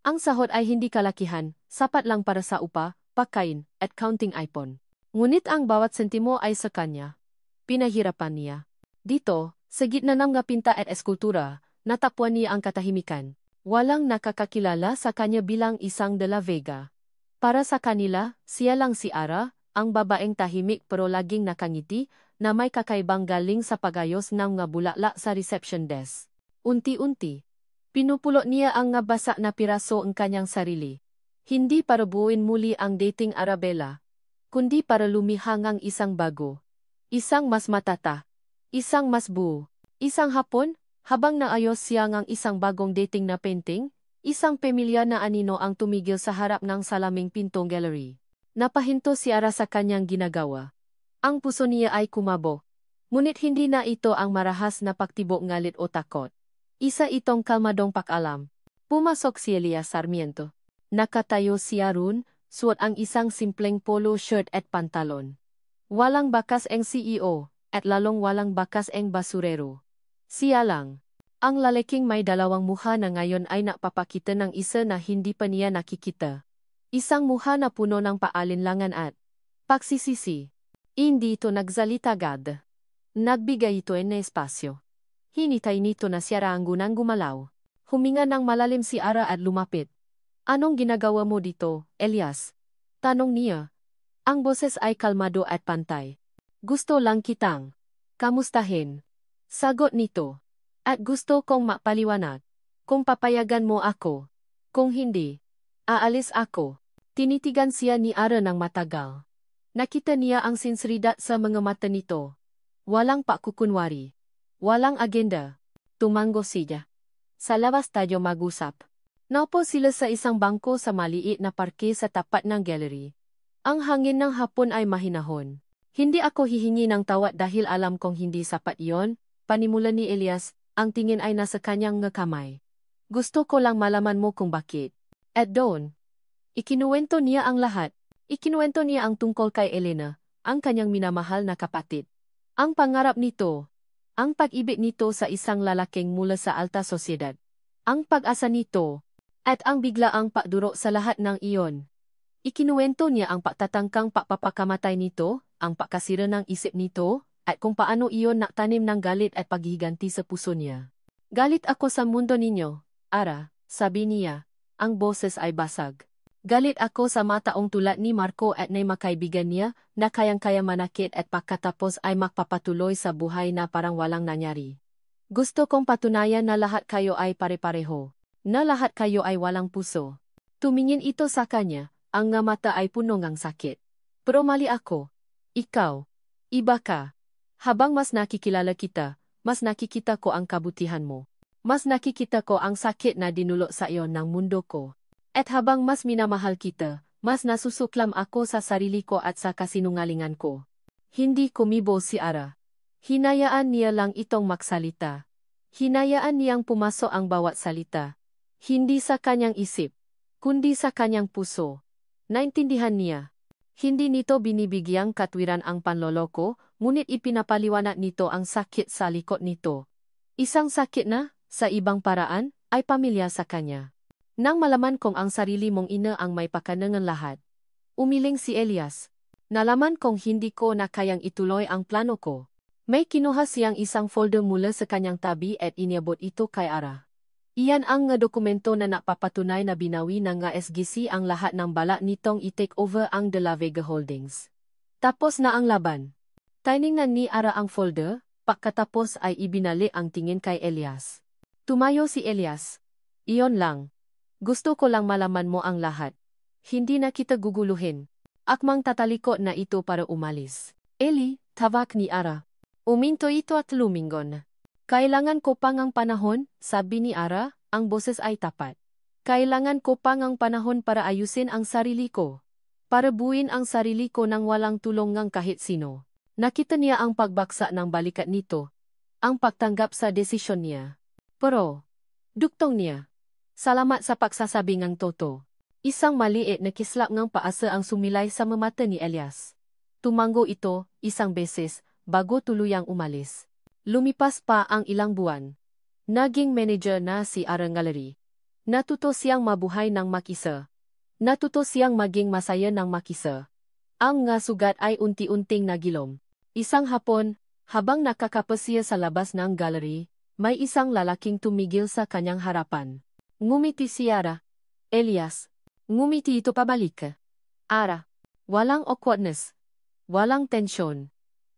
Ang sahod ay hindi kalakihan, sapat lang para sa upa, pagkain, at counting iPhone. Ngunit ang bawat sentimo ay sa kanya. Pinahirapan niya. Dito, sa gitna ng mga pinta at eskultura, natapwan niya ang katahimikan. Walang nakakakilala sa kanya bilang isang de la Vega. Para sa kanila, siya lang si Ara, ang babaeng tahimik pero laging nakangiti, na may kakaibang galing sa pagayos ng mga bulaklak sa reception desk. Unti-unti, pinupulot niya ang nabasa na piraso ang kanyang sarili. Hindi para buuin muli ang dating Arabella, kundi para lumihang ang isang bago. Isang mas matata. Isang mas buo. Isang hapon, habang naayos siya ng isang bagong dating na painting, isang pamilya na anino ang tumigil sa harap ng salaming pintong gallery. Napahinto si Ara sa kanyang ginagawa. Ang puso niya ay kumabo. Ngunit hindi na ito ang marahas na pagtibok ngalit o takot. Isa itong kalmadong pag-alam. Pumasok si Elias Sarmiento. Nakatayo siya roon, suot ang isang simpleng polo shirt at pantalon. Walang bakas ang CEO. At lalong walang bakas ang basurero. Siya lang. Ang lalaking may dalawang mukha na ngayon ay napapakita ng isa na hindi pa niya nakikita. Isang mukha na puno ng paalinlangan at pagsisisi. Hindi ito nagsalita agad. Nagbigay ito ng espasyo. Hinitay nito na si Ara ang gunang gumalaw. Huminga ng malalim si Ara at lumapit. Anong ginagawa mo dito, Elias? Tanong niya. Ang boses ay kalmado at pantay. Gusto lang kitang kamustahin. Sagot nito. At gusto kong mapaliwanag. Kung papayagan mo ako. Kung hindi, aalis ako. Tinitigan siya ni Ara ng matagal. Nakita niya ang sinseridad sa mga mata nito. Walang pakukunwari. Walang agenda. Tumango siya. Sa labas tayo mag-usap. Naupo sila sa isang bangko sa maliit na parke sa tapat ng gallery. Ang hangin ng hapon ay mahinahon. Hindi ako hihingi ng tawad dahil alam kong hindi sapat iyon, panimula ni Elias, ang tingin ay nasa kanyang kamay. Gusto ko lang malaman mo kung bakit. At doon, ikinuwento niya ang lahat. Ikinuwento niya ang tungkol kay Elena, ang kanyang minamahal na kapatid. Ang pangarap nito, ang pag-ibig nito sa isang lalaking mula sa alta sosyedad. Ang pag-asa nito, at ang biglaang pagduro sa lahat ng iyon. Ikinuwento niya ang pagtatangkang pagpapakamatay nito, ang pagkasira ng isip nito, at kung paano iyon naktanim ng galit at paghiganti sa puso niya. Galit ako sa mundo ninyo, Ara, sabi niya. Ang boses ay basag. Galit ako sa mataong tulad ni Marco at na makaibigan niya na kayang-kaya manakit at pagkatapos ay magpapatuloy sa buhay na parang walang nangyari. Gusto kong patunayan na lahat kayo ay pare-pareho. Na lahat kayo ay walang puso. Tumingin ito sa kanya, ang nga mata ay puno ng sakit. Pero mali ako. Ikaw. Iba ka. Habang mas nakikilala kita, mas nakikita ko ang kabutihan mo. Mas nakikita ko ang sakit na dinulot sa iyo ng mundo ko. At habang mas minamahal kita, mas nasusuklam ako sa sarili ko at sa kasinungalingan ko. Hindi kumibo si Ara. Hinayaan niya lang itong magsalita. Hinayaan niyang pumasok ang bawat salita. Hindi sa kanyang isip, kundi sa kanyang puso. Naintindihan niya. Hindi nito binibigyang katwiran ang panloloko, ngunit ipinapaliwanag nito ang sakit sa likod nito. Isang sakit na, sa ibang paraan, ay pamilya sa kanya. Nang malaman kong ang sarili mong ina ang may pakanangan lahat. Umiling si Elias. Nalaman kong hindi ko na kayang ituloy ang plano ko. May kinuha siyang isang folder mula sa kanyang tabi at iniabot ito kay Ara. Iyan ang nga dokumento na napapatunay na binawi ng SGC ang lahat ng balak nitong i-take over ang De La Vega Holdings. Tapos na ang laban. Tiningnan ni Ara ang folder, pagkatapos ay ibinalik ang tingin kay Elias. Tumayo si Elias. Iyon lang. Gusto ko lang malaman mo ang lahat. Hindi na kita guguluhin. Akmang tatalikot na ito para umalis. Eli, tawag ni Ara. Uminto ito at lumingon. Kailangan ko pang ang panahon, sabi ni Ara, ang boses ay tapat. Kailangan ko pang ang panahon para ayusin ang sarili ko. Para buuin ang sarili ko nang walang tulong ng kahit sino. Nakita niya ang pagbaksa ng balikat nito. Ang pagtanggap sa desisyon niya. Pero, duktong niya. Salamat sa pagsasabi ng toto. Isang maliit na kislap ng paasa ang sumilay sa mata ni Elias. Tumango ito, isang beses, bago tuluyang umalis. Lumipas pa ang ilang buwan. Naging manager na si Arang Gallery. Natuto siyang mabuhay ng makisa. Natuto siyang maging masaya ng makisa. Ang nga sugat ay unti-unting nagilom. Isang hapon, habang nakakapasya sa labas ng gallery, may isang lalaking tumigil sa kanyang harapan. Ngumiti si Ara. Elias. Ngumiti ito pabalik. Ara. Walang awkwardness. Walang tensyon.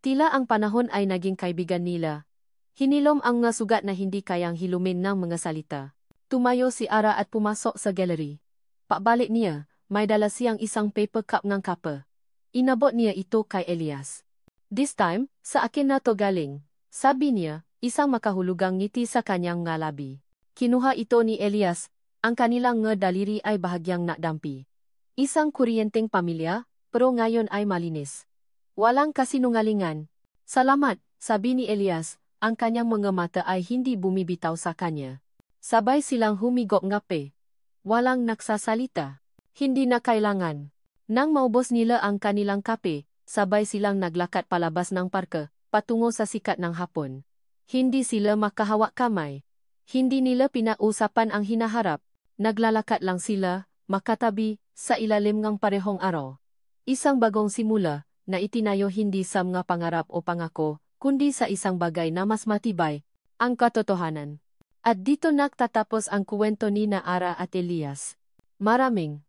Tila ang panahon ay naging kaibigan nila. Hinilom ang nga sugat na hindi kayang hilumin ng mga salita. Tumayo si Ara at pumasok sa gallery. Pabalik niya, may dala siyang isang paper cup ng kape. Inabot niya ito kay Elias. This time, sa akin na to galing. Sabi niya, isang makahulugang ngiti sa kanyang ngalabi. Kinuha ito ni Elias, ang kanilang nga daliri ay bahagyang nakdampi. Isang kuryenteng pamilya, pero ngayon ay malinis. Walang kasinungalingan. Salamat, sabi ni Elias, ang kanyang mga mata ay hindi bumibitaw sa kanya. Sabay silang humigop ngape. Walang nagsasalita. Hindi na kailangan. Nang maubos nila ang kanilang kape, sabay silang naglakad palabas ng parke, patungo sa sikat ng hapon. Hindi sila makahawak kamay. Hindi nila pinausapan ang hinaharap. Naglalakad lang sila, makatabi, sa ilalim ng parehong araw. Isang bagong simula, na itinayo hindi sa mga pangarap o pangako, kundi sa isang bagay na mas matibay, ang katotohanan. At dito nagtatapos ang kwento ni Ara at Elias. Maraming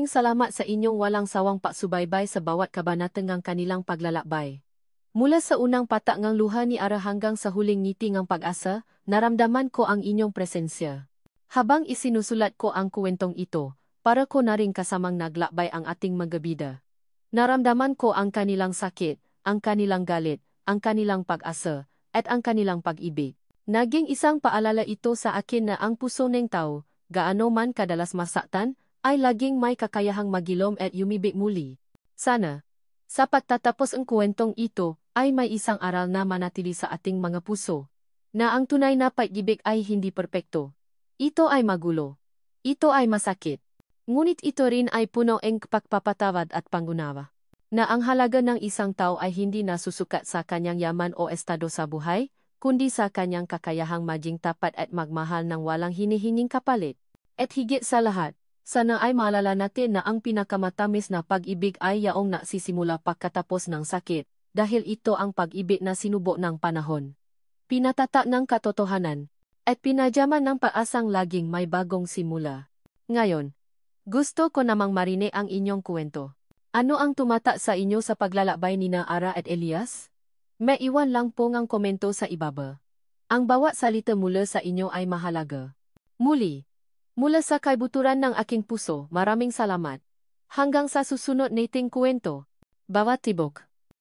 salamat sa inyong walang sawang pagsubaybay sa bawat kabanata ng kanilang paglalakbay. Mula sa unang patak ng luha ni Ara hanggang sa huling ngiti ng pag-asa, naramdaman ko ang inyong presensya. Habang isinusulat ko ang kwentong ito, para ko na rin kasamang naglakbay ang ating mga bida. Naramdaman ko ang kanilang sakit, ang kanilang galit, ang kanilang pag-asa, at ang kanilang pag-ibig. Naging isang paalala ito sa akin na ang puso ng tao, gaano man kadalas masaktan, ay laging may kakayahang magilom at yumibig muli. Sana, sa pagtatapos ang kwentong ito, ay may isang aral na manatili sa ating mga puso. Na ang tunay na pag-ibig ay hindi perpekto. Ito ay magulo. Ito ay masakit. Ngunit ito rin ay puno ng pagpapatawad at pangunawa. Na ang halaga ng isang tao ay hindi nasusukat sa kanyang yaman o estado sa buhay, kundi sa kanyang kakayahang maging tapat at magmahal ng walang hinihinging kapalit. At higit sa lahat, sana ay maalala natin na ang pinakamatamis na pag-ibig ay yaong nagsisimula pagkatapos ng sakit, dahil ito ang pag-ibig na sinubo ng panahon. Pinatatak ng katotohanan, at pinadyaman ng paasang laging may bagong simula. Ngayon, gusto ko namang marinig ang inyong kwento. Ano ang tumata sa inyo sa paglalakbay ni Ara at Elias? May iwan lang po ngang komento sa ibaba. Ang bawat salita mula sa inyo ay mahalaga. Muli, mula sa kaibuturan ng aking puso, maraming salamat. Hanggang sa susunod nating kwento. Bawat tibok.